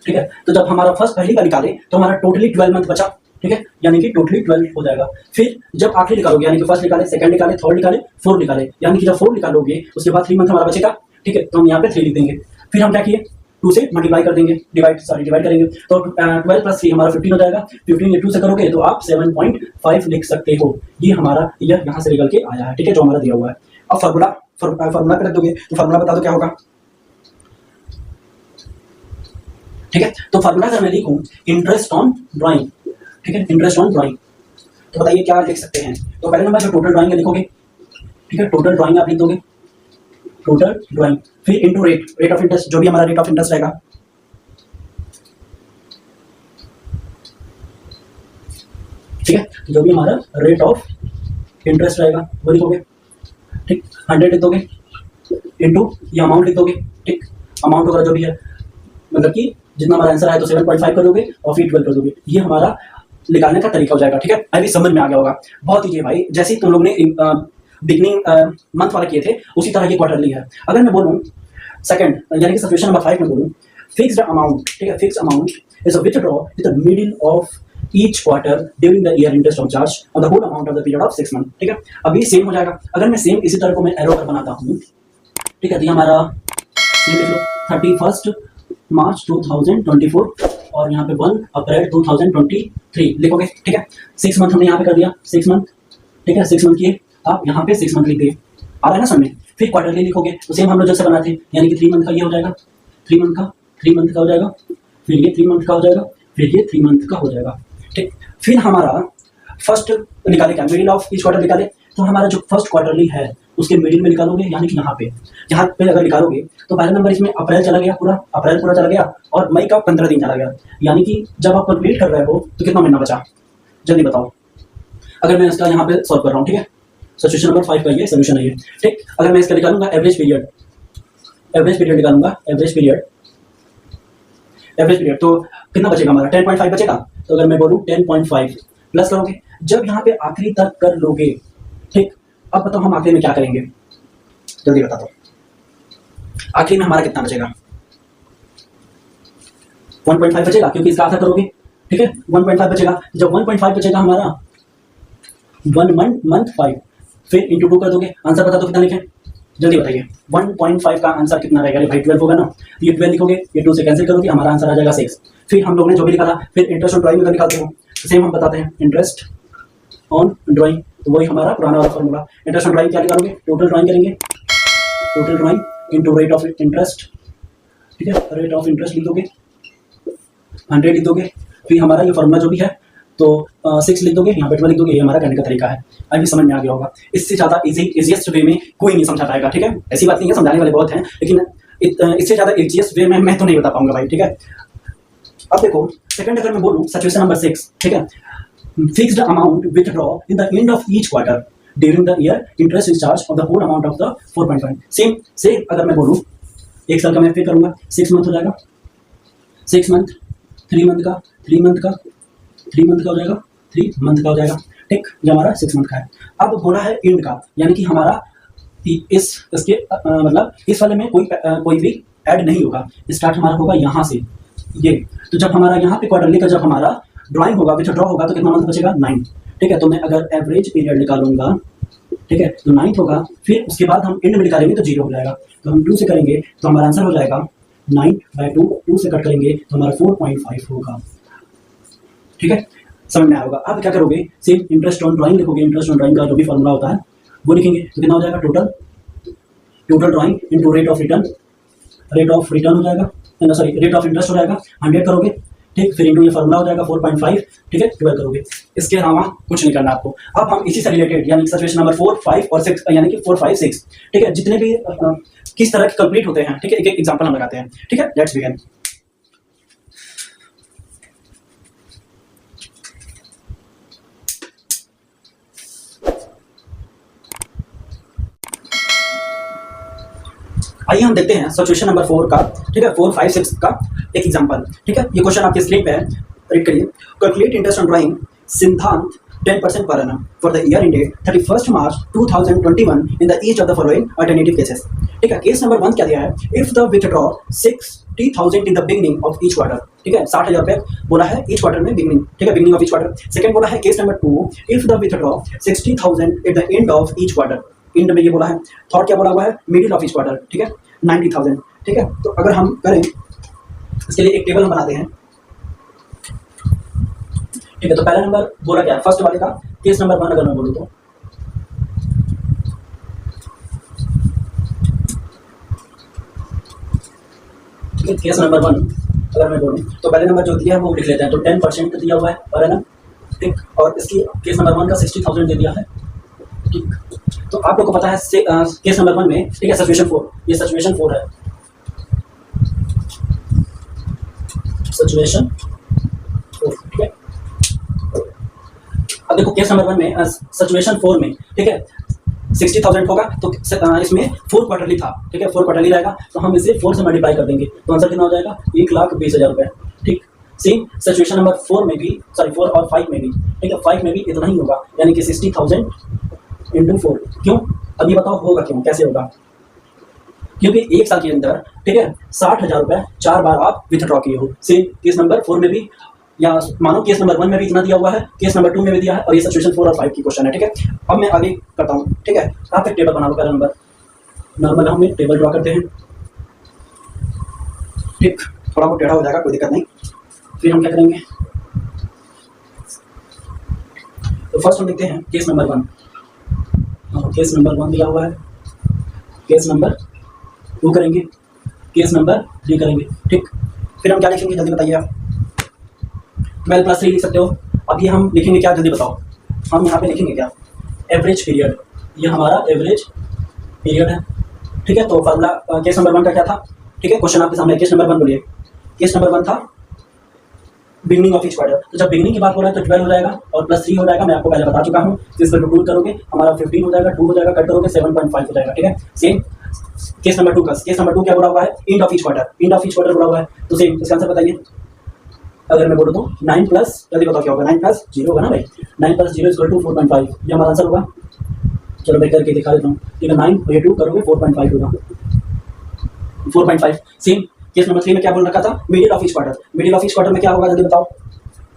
ठीक है, तो जब हमारा फर्स्ट पहली बार निकाले तो हमारा टोटली 12 मंथ बचा। ठीक है, यानी कि टोटली 12 हो जाएगा। फिर जब आखिरी निकालोगे, यानी कि फर्स्ट निकाले, सेकंड निकाले, थर्ड निकाले, फोर्थ निकाले, यानी कि जब 4 निकालोगे उसके बाद 3 मंथ हमारा बचेगा। ठीक है, तो हम यहाँ पे 3 लिख देंगे। फिर हम क्या किए, 2 से मल्टीप्लाई कर देंगे, डिवाइड करेंगे, तो 12 + 3 हमारा 15 हो जाएगा। 15 ये 2 से करोगे तो आप 7.5 लिख सकते हो। ये हमारा ईयर यहाँ से निकल के आया है। ठीक है, जो हमारा दिया हुआ है। अब फार्मूला पे रख दोगे तो फार्मूला बता दो क्या होगा। ठीक है, तो फार्मूला अगर मैं लिखूं इंटरेस्ट ऑन ड्राइंग, ठीक है, इंटरेस्ट ऑन ड्राइंग, तो बताइए क्या लिख सकते हैं। तो पहले नंबर जो टोटल ड्राइंग है लिखोगे। ठीक है, टोटल ड्राइंग आप लिख दोगे, टोटल ड्राइंग, फिर इनटू रेट ऑफ इंटरेस्ट, जो भी हमारा रेट ऑफ इंटरेस्ट रहेगा। ठीक है, जो भी हमारा रेट ऑफ इंटरेस्ट रहेगा वो लिखोगे। ठीक, 100 लिख दोगे, इनटू ये अमाउंट लिख दोगे। ठीक, अमाउंट वगैरह जो भी है, मतलब कि जितना हमारा आंसर आया तो 7.5 कर दोगे और फिर 12 कर दोगे। ये हमारा निकालने का तरीका हो जाएगा। ठीक है, अभी समझ में आ गया होगा। बहुत ईजी है भाई, जैसे ही तुम लोग ने बिगनिंग मंथ वाला किए थे उसी तरह ये क्वार्टरली है। अगर मैं बोलूँ सेकंड, यानी कि सिचुएशन नंबर 5 में बोलूँ फिक्स्ड अमाउंट, ठीक है, fixed amount is withdraw in the middle of each quarter during the year interest of charge on the whole amount of the period of 6 month. ठीक है, अभी सेम हो जाएगा। अगर मैं सेम इसी तरह को मैं एरो पर बनाता हूँ, ठीक है, तो हमारा सेम लिख लो 31 मार्च 2024 और यहाँ पे 1 अप्रैल 2023 लिखोगे। ठीक है, 6 मंथ हमने यहाँ पे कर दिया, 6 मंथ। ठीक है, 6 मंथ किए, आप यहाँ पे 6 मंथ लिख दिए, आ रहा है ना समझ में। फिर क्वार्टरली लिखोगे तो सेम हम लोग जैसे बनाते हैं, यानी कि 3 मंथ का ये हो जाएगा, 3 मंथ का हो जाएगा, फिर ये 3 मंथ का हो जाएगा, फिर ये 3 मंथ का हो जाएगा। ठीक, फिर हमारा फर्स्ट निकाले क्या, मिडिल ऑफ ईच क्वार्टर निकाले, तो हमारा जो फर्स्ट क्वार्टरली है उसके मिडिल में निकालोगे, यानी कि यहाँ पे अगर निकालोगे तो पहला नंबर इसमें अप्रैल चला गया, अप्रैल पूरा चला गया और मई का 15 दिन चला गया, यानी कि जब आप कंप्लीट कर रहे हो तो कितना महीना बचा, जल्दी बताओ। अगर मैं इसका यहाँ पे सॉल्व कर रहा हूँ, ठीक है, सिचुएशन नंबर 5 का ये सोल्यूशन है ये। ठीक, अगर मैं इसका निकालूंगा एवरेज पीरियड निकालूंगा, एवरेज पीरियड तो कितना बचेगा हमारा, 10.5 बचेगा। तो अगर मैं बोलूँ 10.5 प्लस करोगे, जब यहाँ पे आखिरी तक कर लोगे। ठीक, अब बताओ हम आखिरी में क्या करेंगे, जल्दी बता दो। आखिरी में हमारा कितना बचेगा, 1.5 बचेगा, क्योंकि इसका आधा करोगे। ठीक है, 1.5 बचेगा। जब 1.5 बचेगा हमारा 1 मंथ 5, फिर इंटू 2 कर दोगे, आंसर बता दो कितना लिखे, जल्दी बताइए। 1.5 का आंसर कितना रहेगा, भाई 12 होगा ना, ये 12 लिखोगे, ये 2 से कैंसिल करोगे, हमारा आंसर आ जाएगा 6। फिर हम लोग ने जो भी निकाला, फिर इंटरेस्ट ऑन ड्राइंग में निकालते हो, सेम हम बताते हैं इंटरेस्ट ऑन ड्राइंग, तो वही हमारा पुराना वाला फॉर्मूला। इंटरेस्ट ऑन ड्राइंग क्या निकालोगे, टोटल ड्राइंग करेंगे, total drawing into rate of interest. ठीक है, रेट ऑफ इंटरेस्ट लिख दोगे, 100 लिख दोगे, फिर हमारा ये फॉर्मूला जो भी है तो 6 लिख दोगे, यहाँ पे 12 लिख दोगे, ये हमारा करने का तरीका है। अभी समझ में आ गया होगा। इससे ज़्यादा इजीएस्ट वे में कोई नहीं समझा पाएगा, ठीक है। ऐसी बात नहीं है, समझाने वाले बहुत हैं, लेकिन इससे ज़्यादा इजीएस्ट वे में मैं तो नहीं बता पाऊंगा भाई, ठीक है। अब देखो सेकंड अगर मैं बोलूँ, सिचुएशन नंबर 6, ठीक है। Fixed amount withdraw in the end of each quarter during the year, interest is charge of the whole amount of the 4.5। Same अगर मैं बोलूँ, एक साल का मैं पे करूंगा, 6 मंथ हो जाएगा, 6 मंथ, 3 मंथ का, 3 मंथ का, 3 मंथ का हो जाएगा, 3 मंथ का हो जाएगा, ठीक। जो हमारा 6 मंथ का है। अब बोला है एंड का, यानी कि हमारा इसके मतलब इस वाले में कोई भी ऐड नहीं होगा। स्टार्ट हमारा होगा यहाँ से ये। तो जब हमारा यहाँ पे क्वार्टरली का जब हमारा ड्राइंग होगा, विथड्रॉ होगा, तो कितना मंथ बचेगा? 9, ठीक है। तो मैं अगर एवरेज पीरियड निकालूंगा, ठीक है, तो 9 होगा। फिर उसके बाद हम एंड में निकालेंगे तो 0 हो जाएगा। तो हम 2 से करेंगे तो हमारा आंसर हो जाएगा 9/2। 2 से कट करेंगे तो हमारा 4.5 होगा, ठीक है। समझ में आएगा। अब क्या करोगे, सेम इंटरेस्ट ऑन ड्राइंग लिखोगे। इंटरेस्ट ऑन ड्राइंग का जो भी फॉर्मूला होता है वो लिखेंगे, तो कितना हो जाएगा? Total drawing into rate of return हो जाएगा, सॉरी रेट ऑफ इंटरेस्ट हो जाएगा, 100 करोगे, ठीक। फिर इंटू ये फॉर्मूला हो जाएगा 4.5, ठीक है, 12 करोगे। इसके अलावा कुछ नहीं करना आपको। अब हम इसी से रिलेटेड यानी सिचुएशन नंबर 4, 5 और 6 यानी कि 4, 5, 6, ठीक है, जितने भी किस तरह के कंप्लीट होते हैं, ठीक है, एक एक एग्जांपल हम लगाते हैं, ठीक है। Let's begin. आइए हम देखते हैं सिचुएशन नंबर 4 का, ठीक है, 4, 5, 6 का एक एग्जांपल, ठीक है। ये क्वेश्चन आपके स्क्रीन पे है, रीड करिए। कैलकुलेट इंटरेस्ट ऑन ड्राइंग सिद्धांत 10% per annum for the year ended 31st March 2021 in the each of the following alternative cases, ठीक है। केस नंबर 1 क्या दिया है? If the withdraw 60,000 in the beginning of each quarter, ठीक है, 60,000 रुपये बोला है ईच क्वार्टर में, बिगनिंग, ठीक है, beginning of each quarter. Second बोला है case number 2, if the withdraw 60,000 at the end of each quarter, and में ये बोला है। थर्ड क्या बोला हुआ है? मिडिल ऑफ ईच क्वार्टर, ठीक है, 90,000, ठीक है। तो अगर हम करें इसके लिए एक टेबल हम बनाते हैं, ठीक है। तो पहला नंबर बोला क्या? फर्स्ट वाले का केस नंबर 1 अगर मैं बोलूं तो, ठीक है, केस नंबर 1 अगर मैं बोलूं तो पहले नंबर जो दिया है वो लिख लेते हैं। तो 10% दिया हुआ है पर है ना, ठीक। और इसकी केस नंबर 1 का 60,000 दे दिया है, ठीक। तो आप लोग को पता है केस नंबर 1 में, ठीक है, सिचुएशन 4, ये सिचुएशन 4 है, सिचुएशन 4, ठीक है। अब देखो केस नंबर 1 में, सिचुएशन 4 में, ठीक है, 60,000 होगा तो इसमें 4 क्वार्टरली था, ठीक है, 4 क्वार्टरली रहेगा, तो हम इसे 4 से मल्टीप्लाई कर देंगे तो आंसर कितना हो जाएगा? 1,20,000 रुपये, ठीक। सेम सिचुएशन नंबर 4 में भी, सॉरी 4 और 5 में भी, ठीक है, 5 में भी इतना ही होगा, यानी कि 60,000 इंटू 4। क्यों? अभी बताओ होगा क्यों, कैसे होगा? क्योंकि एक साल के अंदर, ठीक है, 60,000 रुपये 4 बार आप विथड्रॉ किए हो। सेम केस नंबर 4 में भी, या मानो केस नंबर 1 में भी इतना दिया हुआ है, केस नंबर 2 में भी दिया है, और ये सिचुएशन 4 और 5 की क्वेश्चन है, ठीक है। अब मैं आगे करता हूँ, ठीक है। आप एक टेबल बना लो, पहला नंबर नॉर्मल हम एक टेबल ड्रॉ करते हैं, ठीक, थोड़ा बहुत टेढ़ा हो जाएगा, कोई दिक्कत नहीं। फिर हम क्या करेंगे, तो फर्स्ट हम देखते हैं केस नंबर 1, केस नंबर 1 दिया हुआ है, केस नंबर 2 करेंगे, केस नंबर 3 करेंगे, ठीक। फिर हम क्या लिखेंगे जल्दी बताइए आप? 12+3 लिख सकते हो। अब ये हम लिखेंगे क्या, जल्दी बताओ? हम यहाँ पे लिखेंगे क्या? एवरेज पीरियड, ये हमारा एवरेज पीरियड है, ठीक है। तो फार्मूला केस नंबर 1 का क्या था, ठीक है, क्वेश्चन आपके सामने। केस नंबर 1 बोलिए। केस नंबर 1 था बिगनिंग ऑफ ईच क्वार्टर, तो जब बिगनिंग की बात हो रहा है तो 12 हो जाएगा और +3 हो जाएगा, मैं आपको पहले बता चुका हूँ। इस पर 2 करोगे हमारा 15 हो जाएगा, 2 हो जाएगा, कट करोगे 7.5 हो जाएगा, ठीक है। सेम केस नंबर 2 का, केस नंबर 2 क्या बोला हुआ है? And of each quarter, and of each quarter बोला हुआ है, तो सेम इसका आंसर बताइए। अगर मैं बोलूँ तो 9 प्लस, जल्दी बताओ क्या होगा? 9 + 0 होगा ना भाई, 9 + 0 = 4.5, ये हमारा आंसर होगा। चलो मैं करके दिखा देता हूँ, ठीक है। 9 और ये 2 करोगे 4.5 होगा, 4.5। सेम केस नंबर 3 में क्या बोल रखा था? Middle of each quarter, middle of each quarter में क्या होगा जल्दी बताओ?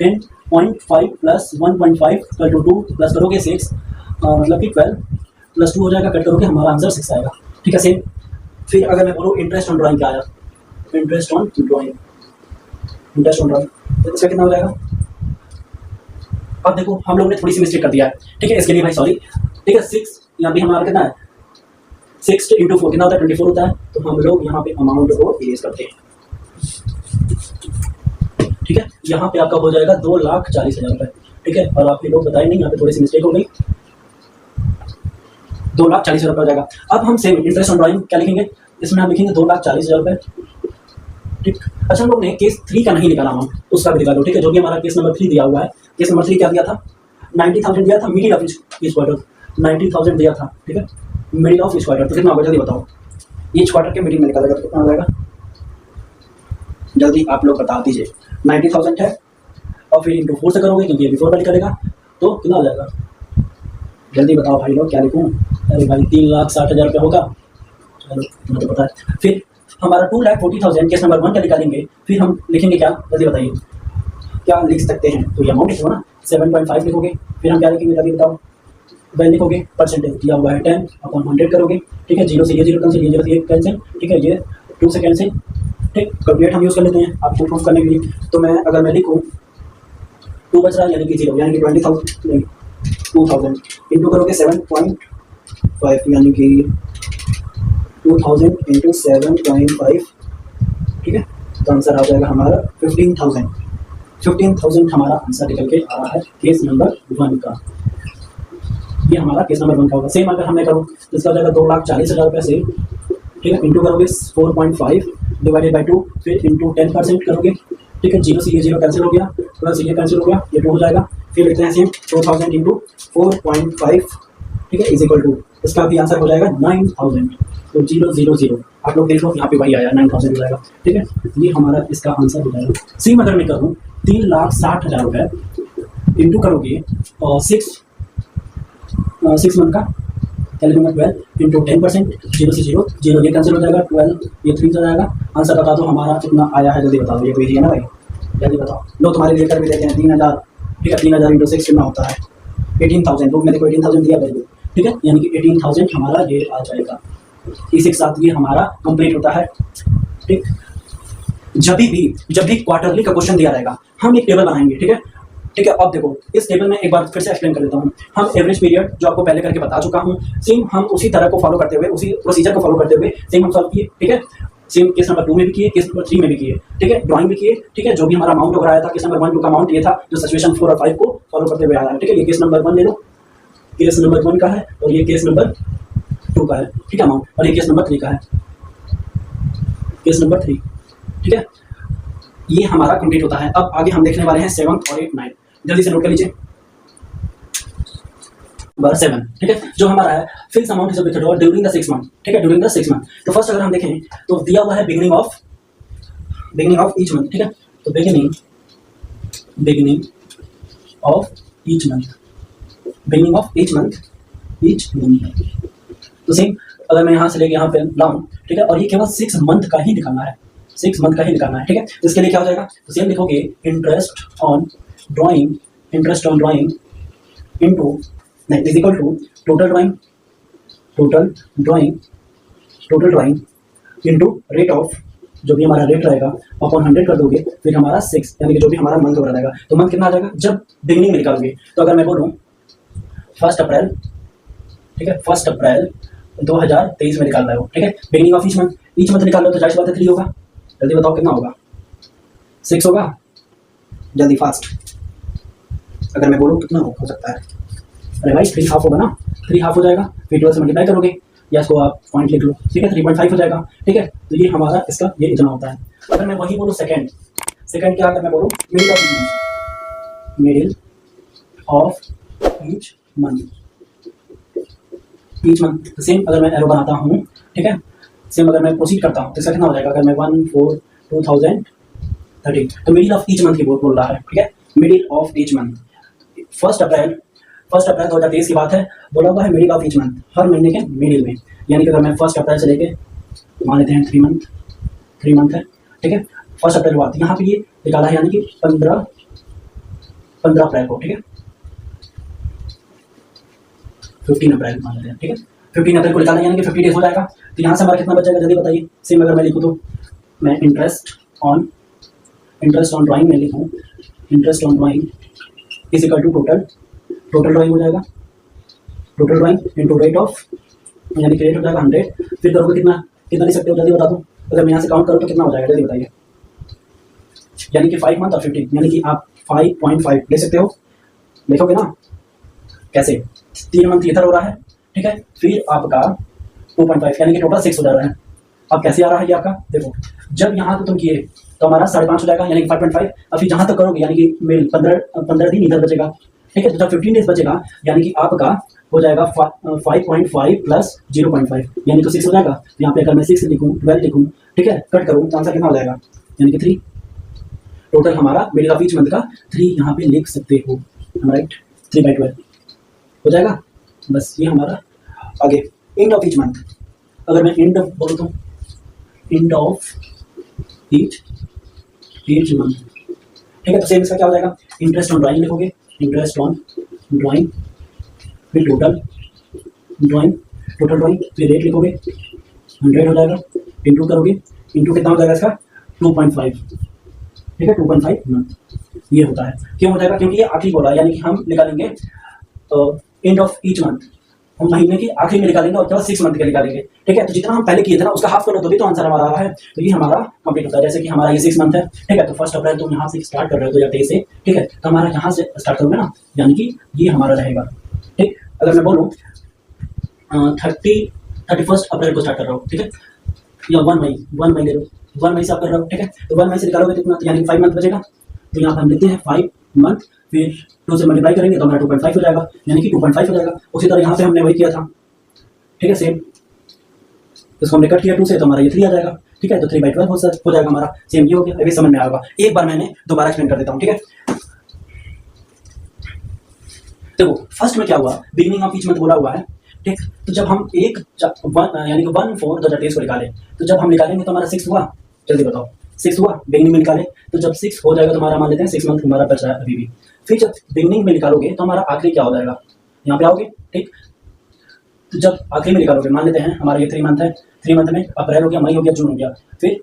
10.5 + 1.5 = 2 प्लस करोगे 6, मतलब कि 12 + 2 हो जाएगा, कट करोगे हमारा आंसर 6 आएगा, ठीक है। सेम फिर अगर मैं बोलूँ इंटरेस्ट ऑन ड्राइंग क्या आया? Interest on drawing, interest on drawing, तो इसका कितना हो जाएगा? अब देखो हम लोग ने थोड़ी सी मिस्टेक कर दिया है, ठीक है, इसके लिए भाई सॉरी, ठीक है। 6 यहाँ पे हमारा कितना है? 6 × 4 कितना होता है? 24 होता है, तो हम लोग यहाँ पे अमाउंट को इरेज करते हैं, ठीक है। यहाँ पे आपका हो जाएगा 2,40,000 रुपये, ठीक है, और आपके लोग बताए नहीं, यहाँ पे थोड़ी सी मिस्टेक हो गई, 2,40,000 रुपये हो जाएगा। अब हम सेम इंटरेस्ट ऑन ड्राइंग क्या लिखेंगे, इसमें हम लिखेंगे 2,40,000 रुपये। ठीक, अच्छा हम लोग ने केस 3 का नहीं निकाला, हम उसका भी दिखा दो। ठीक है, जो कि हमारा केस नंबर 3 दिया हुआ है। केस नंबर 3 क्या दिया था, 90,000 दिया था, मिडिल ऑफ ईच क्वार्टर 90,000 दिया था। ठीक है, मिडिल ऑफ ईच क्वार्टर तो कितना होगा जल्दी बताओ, ईच क्वार्टर के मिडिल में निकालेगा तो कितना हो जाएगा, जल्दी आप लोग बता दीजिए। 90,000 है और फिर इंटू 4 से करोगे क्योंकि ये बिफोर का निकलेगा, तो कितना हो जाएगा, जल्दी बताओ भाई लोग, क्या लिखूँ, अरे भाई 3,60,000 रुपये होगा, चलो तुम्हें तो पता है। फिर हमारा 2,40,000 केस नंबर 1 का निकालेंगे, फिर हम लिखेंगे क्या, जल्दी बताइए क्या लिख सकते हैं, तो ये अमाउंट लिखो ना, 7.5 लिखोगे। फिर हम क्या लिखेंगे जल्दी बताओ, वैल्यू लिखोगे, परसेंटेज दिया हुआ है 10/100 करोगे। ठीक है, 0 से ये 0 कैंसिल, ये 0 से ये कैंसिल, ठीक है, ये 2 से कैंसिल। ठीक, कैलकुलेट हम यूज़ कर लेते हैं आपको प्रूफ करने के लिए। तो मैं अगर मैं लिखूँ 2 बच रहा है यानी कि 0, यानी कि 20,000 नहीं 2,000 इंटू करोगे 7.5 यानी कि 2,000 इंटू 7.5। ठीक है, तो आंसर आ जाएगा हमारा 15,000 हमारा आंसर निकल के आ रहा है केस नंबर 1 का। ये हमारा केस नंबर 1 का होगा। सेम अगर हमने करूँ तो इसका हो जाएगा 2,40,000 रुपये से। ठीक है, इंटू करोगे 4.5 डिवाइडेड बाई 2, फिर इंटू 10% करोगे। ठीक है, 0 से ये 0 कैंसिल हो गया, प्लस ये कैंसिल हो गया, ये 2 हो जाएगा। फिर लिखते हैं सेम 2,000 इंटू 4.5, ठीक है, इज इक्वल टू, इसका भी आंसर हो जाएगा 9,000। तो 000 आप लोग देख लो यहाँ पे वही आया 9,000 हो जाएगा। ठीक है, ये हमारा इसका आंसर हो जाएगा। सेम अगर मैं करूँ 3,60,000 रुपये इंटू करोगे और 6 मंथ का क्या लिखूंगा 12 इंटू 10%, 0 से 0 ये कैंसिल हो जाएगा, 12 ये 3 हो जाएगा। आंसर बता दो हमारा कितना आया है, जल्दी बताओ, ये तो इजी है ना भाई, जल्दी बताओ। लो तुम्हारे लिए कर भी देते हैं 3,000। ठीक है, 3,000 इंटू 6 कितना होता है 18,000, लोग मेरे को 18,000 दिया भाई। ठीक है, यानी कि 18,000 हमारा ये आ जाएगा। इसी के साथ ये हमारा कंप्लीट होता है। ठीक, जब भी क्वार्टरली का क्वेश्चन दिया रहेगा हम एक टेबल बनाएंगे। ठीक है, ठीक है, अब देखो इस टेबल में एक बार फिर से एक्सप्लेन कर देता हूँ। हम एवरेज पीरियड जो आपको पहले करके बता चुका हूँ, सेम हम उसी तरह को फॉलो करते हुए, उसी प्रोसीजर को फॉलो करते हुए सेम हम सॉल्व किए। ठीक है, सेम केस नंबर 2 में भी किए, केस नंबर 3 में भी किए। ठीक है, ड्राइंग भी किए। ठीक है, जो भी हमारा अमाउंट हो आया था केस नंबर 1 2 का अमाउंट ये था जो सिचुएशन 4 और 5 को फॉलो करते हुए आया है। ठीक है, ये केस नंबर 1 ले लो, केस नंबर 1 का है, और ये केस नंबर 2 का है। ठीक है, अमाउंट, और ये केस नंबर 3 का है, केस नंबर 3। ठीक है, ये हमारा कंप्लीट होता है। अब आगे हम देखने वाले हैं 7 और 8 9, जल्दी से नोट कर लीजिए। नंबर 7, ठीक है, जो हमारा है fix amount is withdrawal during the 6 month. ठीक है, ड्यूरिंग द 6 मंथ। तो फर्स्ट अगर हम देखें तो दिया हुआ है बिगिनिंग ऑफ ईच मंथ। ठीक है, तो beginning of each month, beginning of each month. तो सेम अगर मैं यहाँ से लेके यहाँ पे लाऊं, ठीक है, और ये केवल 6 मंथ का ही निकालना है, 6 मंथ का ही निकालना है। ठीक है, तो इसके लिए क्या हो जाएगा, तो सेम लिखोगे इंटरेस्ट ऑन ड्राइंग इनटू नहीं is equal to total drawing into rate of, जो भी हमारा रेट रहेगा अपॉन 100 कर दोगे, फिर हमारा 6 यानी कि जो भी हमारा मंथ हो रहेगा। तो मंथ कितना आ जाएगा जब बिगिनिंग में निकालोगे। तो अगर मैं बोलूँ 1 अप्रैल, ठीक है, 1 अप्रैल 2023 में निकाल रहे हो। ठीक है, बिगिनिंग ऑफ ईच मंथ निकाल लो तो जाहिर बात है 3 होगा। जल्दी बताओ कितना होगा, 6 होगा, जल्दी फास्ट। अगर मैं बोलूँ कितना हो सकता है, अरे भाई 3 हाफ होगा ना, 3 हाफ हो जाएगा, फिर 12 से मल्टीप्लाई करोगे या इसको आप पॉइंट लिख लो। ठीक है, 3.5 हो जाएगा। ठीक है, तो ये हमारा इसका ये इतना होता है। अगर मैं वही बोलूँ सेकंड क्या, अगर मैं बोलूँ मिडिल ऑफ ईच मंथ, तो सेम अगर मैं एरो बनाता हूँ, ठीक है, सेम अगर मैं प्रोसीड करता हूँ तो इसका कितना हो जाएगा, अगर मैं 1/4/2030, तो मिडिल ऑफ ईच मंथ की बोल रहा है। ठीक है, middle of each month 1 April 2023 की बात है, बोला हुआ है मिडिल ऑफ ईच मंथ, हर महीने के मिडिल में, यानी कि अगर मैं 1 अप्रैल से लेके मान लेते हैं 3 मंथ है। ठीक है, 1 अप्रैल बात यहाँ पे ये निकाला है, यानी कि 15 अप्रैल को। ठीक है, 15 अप्रैल मान लेते हैं। ठीक है, 15 अप्रैल को निकाला यानी कि 50 डेज हो जाएगा। तो यहाँ से हमारा कितना बच जाएगा जल्दी बताइए। सेम अगर मैं लिखूँ तो मैं इंटरेस्ट ऑन ड्राइंग में लिखूँ, interest on drawing is equal to total drawing हो जाएगा, total drawing into rate of, यानी कि रेट हो जाएगा 100। फिर करोगे कितना ले सकते हो जल्दी बता दो। अगर मैं यहाँ से काउंट करूँ तो कितना हो जाएगा जल्दी बताइए, यानी कि 5 मंथ और 15, यानी कि आप 5.5 ले सकते हो। देखोगे ना कैसे 3 मंथ इधर हो रहा है, ठीक है, फिर आपका 2.5 यानी कि टोटल 6 हो जा रहा है। अब कैसे आ रहा है ये आपका, देखो जब यहाँ तो तुम किए तो हमारा 5.5 हो जाएगा यानी कि 5.5। अब फिर जहाँ तक करोगे यानी कि मेल 15 दिन इधर बचेगा, ठीक है। तो जब 15 डेज बचेगा यानी कि आपका हो जाएगा 5.5 प्लस 0.5 यानी कि 6 हो जाएगा। यहाँ पे अगर मैं 6 लिखूँ 12 लिखूँ, ठीक है, कट करूँ तो आंसर कितना हो जाएगा यानी कि 3। टोटल हमारा मिडिल ऑफ ईच मंथ का 3 यहाँ पे लिख सकते हो, राइट। 3/12 हो जाएगा। बस ये हमारा आगे एंड ऑफ ईच मंथ। अगर मैं एंड बोलूँ तो एंड ऑफ ईच मंथ, ठीक है। तो सेम इसका क्या हो जाएगा, इंटरेस्ट ऑन ड्राइंग लिखोगे, इंटरेस्ट ऑन ड्राइंग, फिर टोटल ड्राइंग फिर रेट लिखोगे 100 हो जाएगा, इंटू करोगे, इंटू कितना हो जाएगा इसका 2.5, ठीक है, 2.5 मंथ। ये होता है, क्यों हो जाएगा, क्योंकि ये आखिरी बोला यानी कि हम निकालेंगे एंड ऑफ ईच मंथ, हम महीने की आखिरी में निकालेंगे और केवल 6 मंथ के निकालेंगे, ठीक है। तो जितना हम पहले किए थे ना उसका हाफ करो तो भी तो आंसर हमारा आ रहा है। तो ये हमारा कंप्लीट होता है। जैसे कि हमारा ये 6 मंथ है, ठीक है। तो 1 अप्रैल तुम यहाँ से स्टार्ट कर रहे हो 2023 से, ठीक है। तो हमारा यहाँ से स्टार्ट करोगे ना यानी कि ये हमारा रहेगा, ठीक। अगर मैं बोलूँ 31 अप्रैल को स्टार्ट कर रहा हूँ, ठीक है, या 1 मई ले लो, 1 मई से आप कर रहे हो, ठीक है। तो 1 मई से निकालोगे कितना, यानी 5 मंथ बचेगा। तो यहाँ पर हम लिखते हैं 5 मंथ, फिर 2 से मल्टीप्लाई करेंगे तो हमारा 2.5 हो जाएगा यानी कि 2.5 हो जाएगा। उसी तरह यहाँ पे हमने वही किया था, ठीक है, सेम। इसको हमने कट किया 2 से तो हमारा ये 3 आ जाएगा, ठीक है। तो 3/12 हो जाएगा हमारा, सेम ये हो गया। अभी समझ में आएगा, एक बार मैंने दोबारा एक्सप्लेन कर देता हूँ, ठीक है। देखो फर्स्ट में क्या हुआ, बिगिनिंग ऑफ ईच मंथ बोला हुआ है, ठीक। तो जब हम यानी कि 1/4/2023 को निकाले, तो जब हम निकालेंगे तो हमारा 6 हुआ, जल्दी बताओ 6 हुआ, बिगिनिंग में निकाले तो जब 6 हो जाएगा तो हमारा मान लेते हैं 6 मंथ हमारा बच रहा है अभी भी। फिर जब बिगिनिंग में निकालोगे तो हमारा आखिरी क्या हो जाएगा, यहाँ पे आओगे, ठीक। तो जब आखिरी में निकालोगे मान लेते हैं हमारा ये 3 मंथ है, 3 मंथ में अप्रैल हो गया, मई हो गया, जून हो गया, फिर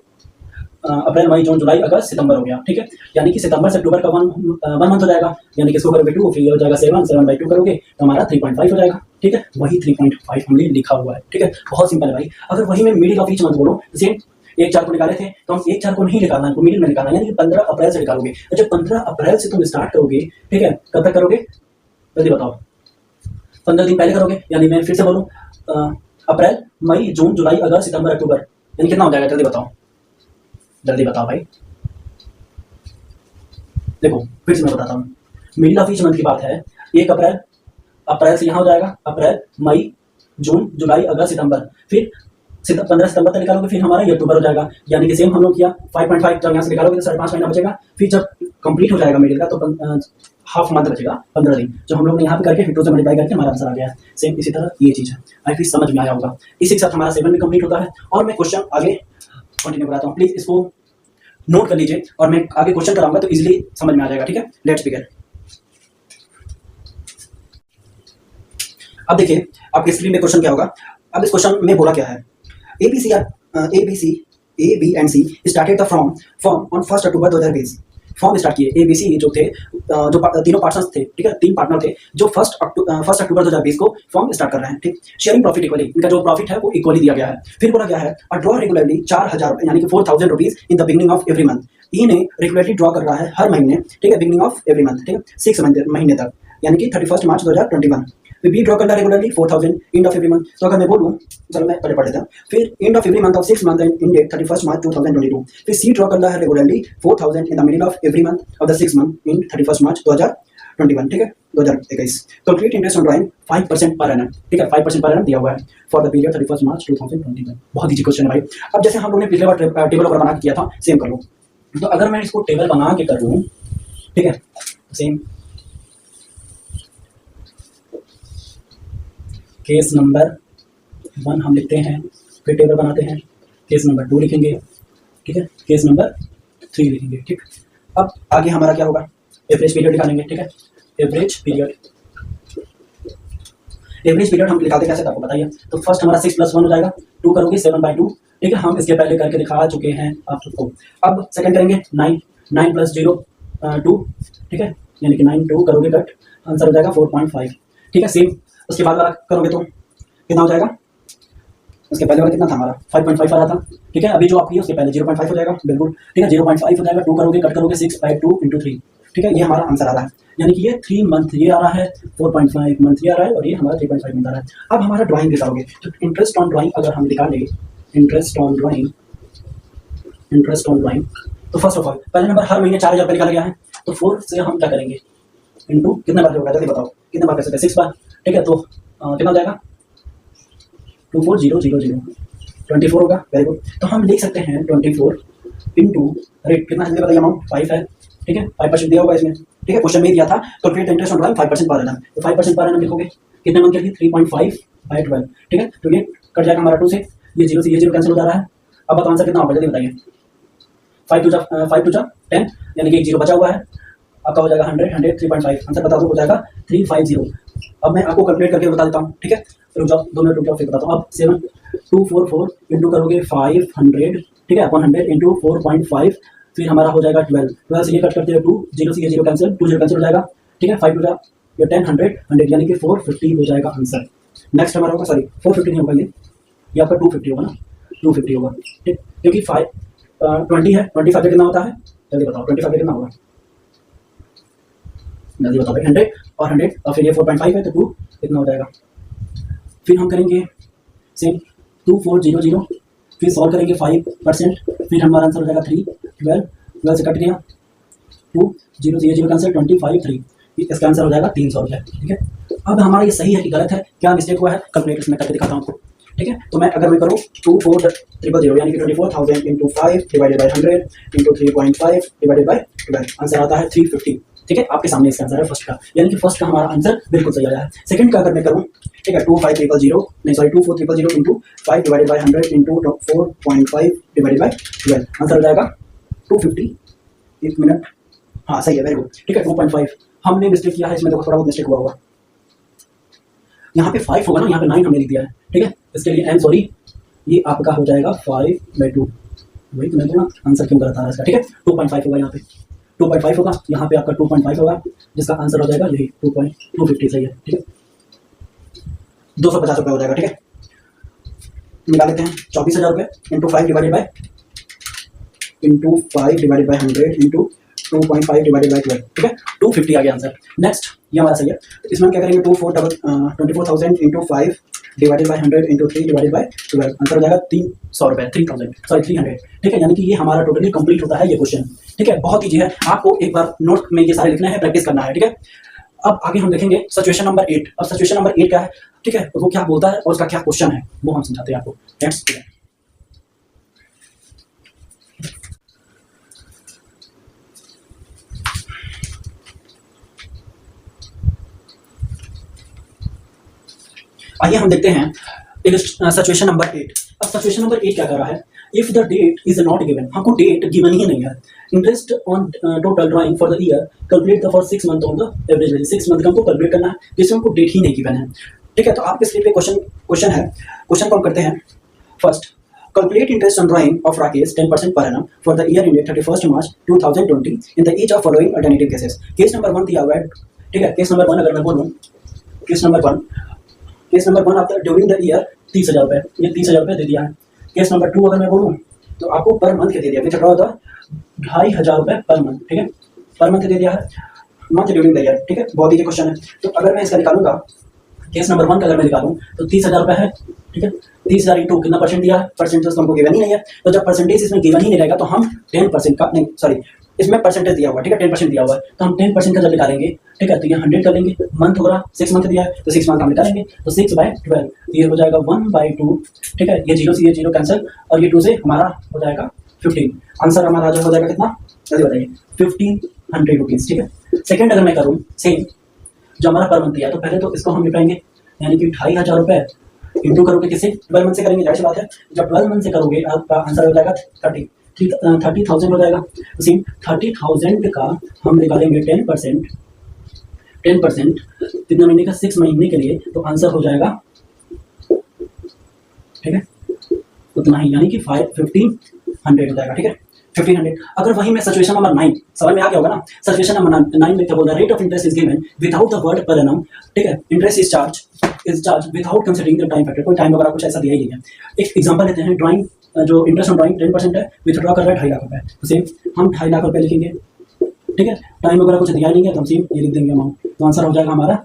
अप्रैल मई जून जुलाई अगस्त सितंबर हो गया, ठीक है। यानी कि सितंबर से अक्टूबर का 1 मंथ हो जाएगा, यानी कि इसको करोगे 2, फिर ये हो जाएगा 7/2 करोगे तो हमारा 3.5 हो जाएगा, ठीक है। वही 3.5 हमने लिखा हुआ है, ठीक है। बहुत सिंपल है भाई। अगर वही में मिडिल ऑफ ईच मंथ बोलो, सेम 1/4 को निकाले थे तो हम 1/4 को नहीं निकालना है, मिडिल में निकालना है, यानी कि 15 अप्रैल से निकालोगे। तो जब 15 अप्रैल से तुम स्टार्ट करोगे, ठीक है, कब तक करोगे जल्दी बताओ, 15 दिन पहले करोगे। यानी मैं फिर से बोलूँ अप्रैल मई जून जुलाई अगस्त सितंबर अक्टूबर, यानी कितना हो जाएगा जल्दी बताओ भाई। देखो फिर से मैं बताता हूँ, मिडिल ऑफ ईच मंथ की बात है, 1 अप्रैल से यहाँ हो जाएगा अप्रैल मई जून जुलाई अगस्त सितंबर, फिर 15 सितंबर तक निकालोगे, फिर हमारा ये अक्टूबर हो जाएगा। यानी कि सेम हम लोग किया 5.5, जब यहाँ से निकालोगे तो 5.5 महीना बचेगा। फिर जब कंप्लीट हो जाएगा मिडिल का तो हाफ मंथ बचेगा 15 दिन, जो हम लोग ने यहाँ पे करके फिर 2 से मल्टीप्लाई करके हमारा आंसर आ गया है। सेम इसी तरह ये चीज़ है, आई फिर समझ में आया होगा। इसी के साथ हमारा 7 भी कंप्लीट होता है। और मैं क्वेश्चन आगे कंटिन्यू कराता हूँ, प्लीज इसको नोट कर लीजिए और मैं आगे क्वेश्चन कराऊंगा तो इजीली समझ में आ जाएगा, ठीक है। Let's begin. अब देखिए आपके स्क्रीन में क्वेश्चन क्या होगा। अब इस क्वेश्चन में बोला क्या है, A B and C started the form on 1 October 2020। Form start किए ए बी सी जो थे, जो तीनों पार्टनर्स थे, ठीक है, 3 पार्टनर थे जो 1 अक्टूबर 2020 को फॉर्म स्टार्ट कर रहे हैं, ठीक। शेयरिंग प्रॉफिट इक्वली, इनका जो प्रॉफिट है वो इक्वली दिया गया है। फिर बोला गया है और ड्रॉ रेगुलरली 4000 यानी कि 4000 rupees in the beginning of every month. इन्हें रेगुलरली ड्रॉ कर रहा है हर महीने, ठीक है, बिगिनिंग ऑफ एवरी मंथ, ठीक है, 6 महीने तक, यानी कि 31 मार्च 2021। फिर बी ड्रॉ करना regularly 4000 and of every month. तो अगर मैं बोलूँ, चलो मैं पहले पढ़ लेता हूँ। फिर end of every month of 6 month end date 31 March 2022। फिर सी ड्रॉ करना है regularly 4000 in the middle of every month of the 6 month in 31 March 2021, ठीक है, 2021। Calculate interest on drawing 5% per annum, ठीक है, 5% पर एनम दिया हुआ है फॉर द पीरियड 31 मार्च 2021। बहुत ईजी क्वेश्चन है भाई। अब जैसे हम लोगों ने पिछले बार टेबल बना के किया था, सेम कर लो। तो अगर मैं इसको टेबल बना के करूँ, ठीक है, सेम केस नंबर 1 हम लिखते हैं, फिर टेबल बनाते हैं, केस नंबर 2 लिखेंगे, ठीक है, केस नंबर 3 लिखेंगे, ठीक। अब आगे हमारा क्या होगा, एवरेज पीरियड निकालेंगे, ठीक है। एवरेज पीरियड हम निकालते कैसे आपको बताइए। तो फर्स्ट हमारा 6 + 1 हो जाएगा, 2 करोगे 7/2, ठीक है, हम इसके पहले करके दिखा चुके हैं आप सबको। अब सेकंड करेंगे 9 + 0 2, ठीक है, यानी कि 9 2 करोगे कट, आंसर हो जाएगा 4.5, ठीक है। सेम उसके बाद वाला करोगे तो कितना हो जाएगा, उसके पहले वाला कितना था हमारा 5.5 आ रहा था, ठीक है। अभी जो आप किए उसके पहले 0.5 हो जाएगा, बिल्कुल, ठीक है, 0.5 हो जाएगा। 2 करोगे कट करोगे 6/2 × 3, ठीक है, ये हमारा आंसर आ रहा है, यानी कि ये 3 मंथ ये आ रहा है, 4.5 मंथ ये आ रहा है और ये हमारा 3.5 मंथ आ रहा है। अब हमारा ड्राइंग दिखाओगे तो इंटरेस्ट ऑन ड्राइंग अगर हम निकालें, इंटरेस्ट ऑन ड्राइंग तो फर्स्ट ऑफ ऑल पहले नंबर हर महीने 4,000 रुपये निकाला गया है, तो 4 से हम क्या करेंगे इंटू कितने बार होगा जल्दी बताओ, कितने बार कर सकते हैं, 6 बार, ठीक है, तो कितना हो जाएगा 24000 24 होगा, वेरी गुड। तो हम लिख सकते हैं 24 इंटू रेट कितना जल्दी बताइए, अमाउंट 5 है, ठीक है, 5% दिया होगा इसमें, ठीक है, क्वेश्चन में दिया था calculate interest on drawing 5% per annum, तो 5% पर एनम लिखोगे, कितने मंथ के लिए 3.5 बाय 12, ठीक है, तो ये कट जाएगा हमारा 2 से, ये 0 से ये 0 कैंसिल हो जा रहा है। अब बताओ आंसर कितना होगा जल्दी बताइए, 5 टू जा 10, यानी कि एक 0 बचा हुआ है, आपका हो जाएगा 100 3.5, आंसर बता दो, हो जाएगा 350। अब मैं आपको कैलकुलेट करके बता देता हूँ, ठीक है, रुक जाओ 2 मिनट रुक जाओ फिर बताता हूँ। अब 7244 इंटू करोगे 500, ठीक है, 100 इंटू 4.5, फिर हमारा हो जाएगा 12 से ये कट करते हैं 2, 0 से ये 0 कैंसिल, 2 0 कैंसिल हो जाएगा, ठीक है, 5 टू जा ये 10 100 यानी कि 450 हो जाएगा आंसर। नेक्स्ट हमारा होगा, सॉरी 450 नहीं होगा, ये आपका 250 होगा ना, 250 होगा, ठीक, क्योंकि 20 है, 25 का कितना होता है जल्दी बताओ, 25 का कितना होगा जल्दी बताओ भाई, 100 और 100 और फिर ये 4.5 है तो 2 कितना हो जाएगा, फिर हम करेंगे सेम 2400, फिर सॉल्व करेंगे 5%, फिर हमारा आंसर हो जाएगा 3 12 से कट गया 2 0 से ये 0 कैंसिल 25 3, इसका आंसर हो जाएगा 300 रुपये, ठीक है। अब हमारा ये सही है कि गलत है, क्या मिस्टेक हुआ है कैलकुलेटर में करके दिखाता हूँ आपको, ठीक है, तो मैं अगर मैं करूँ 24000 यानी कि 24,000 into 5 divided by 100 into 3.5 divided by 12, answer आता है 350, ठीक है, आपके सामने इसका आंसर है फर्स्ट का, यानी कि फर्स्ट का हमारा आंसर बिल्कुल सही आया है। सेकंड का अगर मैं करूँ, ठीक है, 24,000 into 5 divided by 100 into 4.5 divided by 12, answer हो जाएगा 250। एक मिनट, हाँ सही है, वेरी गुड, ठीक है, 2.5 हमने मिस्टेक किया है इसमें, देखो थोड़ा बहुत मिस्टेक हुआ होगा, यहाँ पे 5 होगा ना, यहाँ पे 9 हमने लिख दिया है, ठीक है, इसके लिए एम सॉरी, ये आपका हो जाएगा 5/2, वही तो मैं ना आंसर क्यों गलत आ रहा है इसका, ठीक है, 2.5 होगा, यहाँ पे 2.5 होगा, यहाँ पे आपका 2.5 होगा, जिसका आंसर हो जाएगा यही 250 सही है, ठीक है, 250 रुपये हो जाएगा, ठीक है, निकाल लेते हैं 24,000 रुपये into 5 divided by 100 into 2.5 divided by 12, ठीक है, 250 आ गया आंसर। नेक्स्ट ये हमारा सही है, तो इसमें हम क्या करेंगे 24,000 into 5 divided by 100 into 3 divided by 12, answer हो जाएगा 300 रुपये, 300, ठीक है, यानी कि ये हमारा टोटली कंप्लीट होता है ये क्वेश्चन, ठीक है, बहुत ईजी है, आपको एक बार नोट में ये सारे लिखना है, प्रैक्टिस करना है, ठीक है। अब आगे हम देखेंगे सिचुएशन नंबर 8, और सिचुएशन नंबर 8 क्या है, ठीक है, वो क्या बोलता है और उसका क्या क्वेश्चन है वो हम समझाते हैं आपको, नेक्स्ट। आइए हम देखते हैं सिचुएशन नंबर 8। अब सिचुएशन नंबर 8 क्या कर रहा है, if the date is not given, हमको डेट गिवन ही नहीं है, interest on total drawing for the year calculate the for 6 month on the average value, 6 month का हमको कैलकुलेट करना है, जिसमें हमको डेट ही नहीं गिवन है, ठीक है। तो आपके स्क्रीन पे क्वेश्चन है, क्वेश्चन को हम करते हैं। First, calculate interest on drying of Rakesh 10% per annum for the year ended 31 March 2020 in the each of following alternative cases. Case number 1 दिया हुआ है, ठीक है, केस नंबर 1 अगर मैं बोलूँ, केस नंबर 1 आपका ड्यूरिंग द ईयर 30,000 रुपये, ये 30,000 रुपये दे दिया है। केस नंबर 2 अगर मैं बोलूँ तो आपको पर मंथ के दे दिया, विच ड्रॉ द 2,500 रुपये पर मंथ, ठीक है, पर मंथ दे दिया है, मंथ ड्यूरिंग द ईयर, ठीक है, बहुत ही क्वेश्चन है। तो अगर मैं इसका निकालूंगा, केस नंबर 1 का अगर मैं निकालूँ तो 30,000 रुपये है, ठीक है, 30,000 इंटू कितना परसेंट दिया है, परसेंटेज तो हमको गिवन ही नहीं है, तो जब परसेंटेज इसमें गिवन ही नहीं रहेगा तो हम 10% का, नहीं सॉरी, इसमें परसेंटेज दिया हुआ है, ठीक है, 10% दिया हुआ है, तो हम 10% का जब निकालेंगे, ठीक है, तो ये 100 कर लेंगे, मंथ हो रहा 6 मंथ दिया है तो 6 मंथ हम निकालेंगे, तो 6/12 ये हो जाएगा 1/2, ठीक है, ये 0 से ये 0 कैंसिल और ये 2 से हमारा हो जाएगा 15, आंसर हमारा जो हो जाएगा कितना जल्दी बताइए, 1500 रुपीज़, ठीक है। सेकंड अगर मैं करूँ सेम, जो हमारा पर मंथ दिया, तो पहले तो इसको हम निपटाएंगे, यानी कि 2,500 रुपये इंटू करोगे किससे, 12 मंथ से करेंगे, जाहिर सी बात है, जब 12 मंथ से करोगे आपका आंसर हो जाएगा 30,000 हो जाएगा। सेम 30,000 का हम निकालेंगे 10% कितने महीने का, 6 महीने के लिए, तो आंसर हो जाएगा, ठीक है, उतना ही, यानी कि 1500 हो जाएगा, ठीक है, 1500। अगर वही मैं सिचुएशन नंबर 9, समझ में आ गया होगा ना, सिचुएशन नंबर 9 में क्या बोल रहा है, rate of interest is given without the word per annum, ठीक है, interest is charge without considering the time factor, कोई टाइम वगैरह कुछ ऐसा दिया ही नहीं है। एक एग्जांपल लेते हैं, ड्राइंग जो इंटरेस्ट ऑन ड्राइंग 10% है, विथड्रॉ कर रहा है 2.5 लाख रुपये, तो सेम हम 2.5 लाख रुपये लिखेंगे, ठीक है, टाइम वगैरह कुछ दिया नहीं है तो हम सेम ये लिख देंगे अमाउंट। तो आंसर हो जाएगा हमारा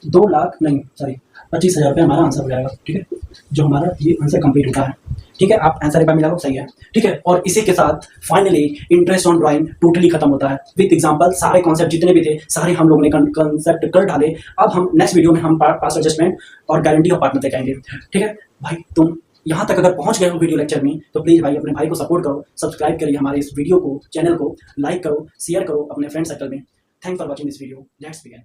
2 लाख नहीं सॉरी 25,000 रुपये हमारा आंसर हो जाएगा। ठीक है, जो हमारा ये आंसर कंप्लीट होता है। ठीक है, आप आंसर एक बार मिला लो, सही है। ठीक है, और इसी के साथ finally interest on drawing totally खत्म होता है विद एग्जांपल। सारे कॉन्सेप्ट जितने भी थे सारे हम लोगों ने कॉन्सेप्ट कर डाले। अब हम नेक्स्ट वीडियो में हम पास एडजस्टमेंट और गारंटी ऑफ पार्टनर तक आएंगे। ठीक है भाई, तुम यहाँ तक अगर पहुंच गए हो वीडियो लेक्चर में तो प्लीज़ भाई अपने भाई को सपोर्ट करो, सब्सक्राइब करिए हमारे इस वीडियो को, चैनल को लाइक करो, शेयर करो अपने फ्रेंड सर्कल में। Thanks for watching this video, let's begin.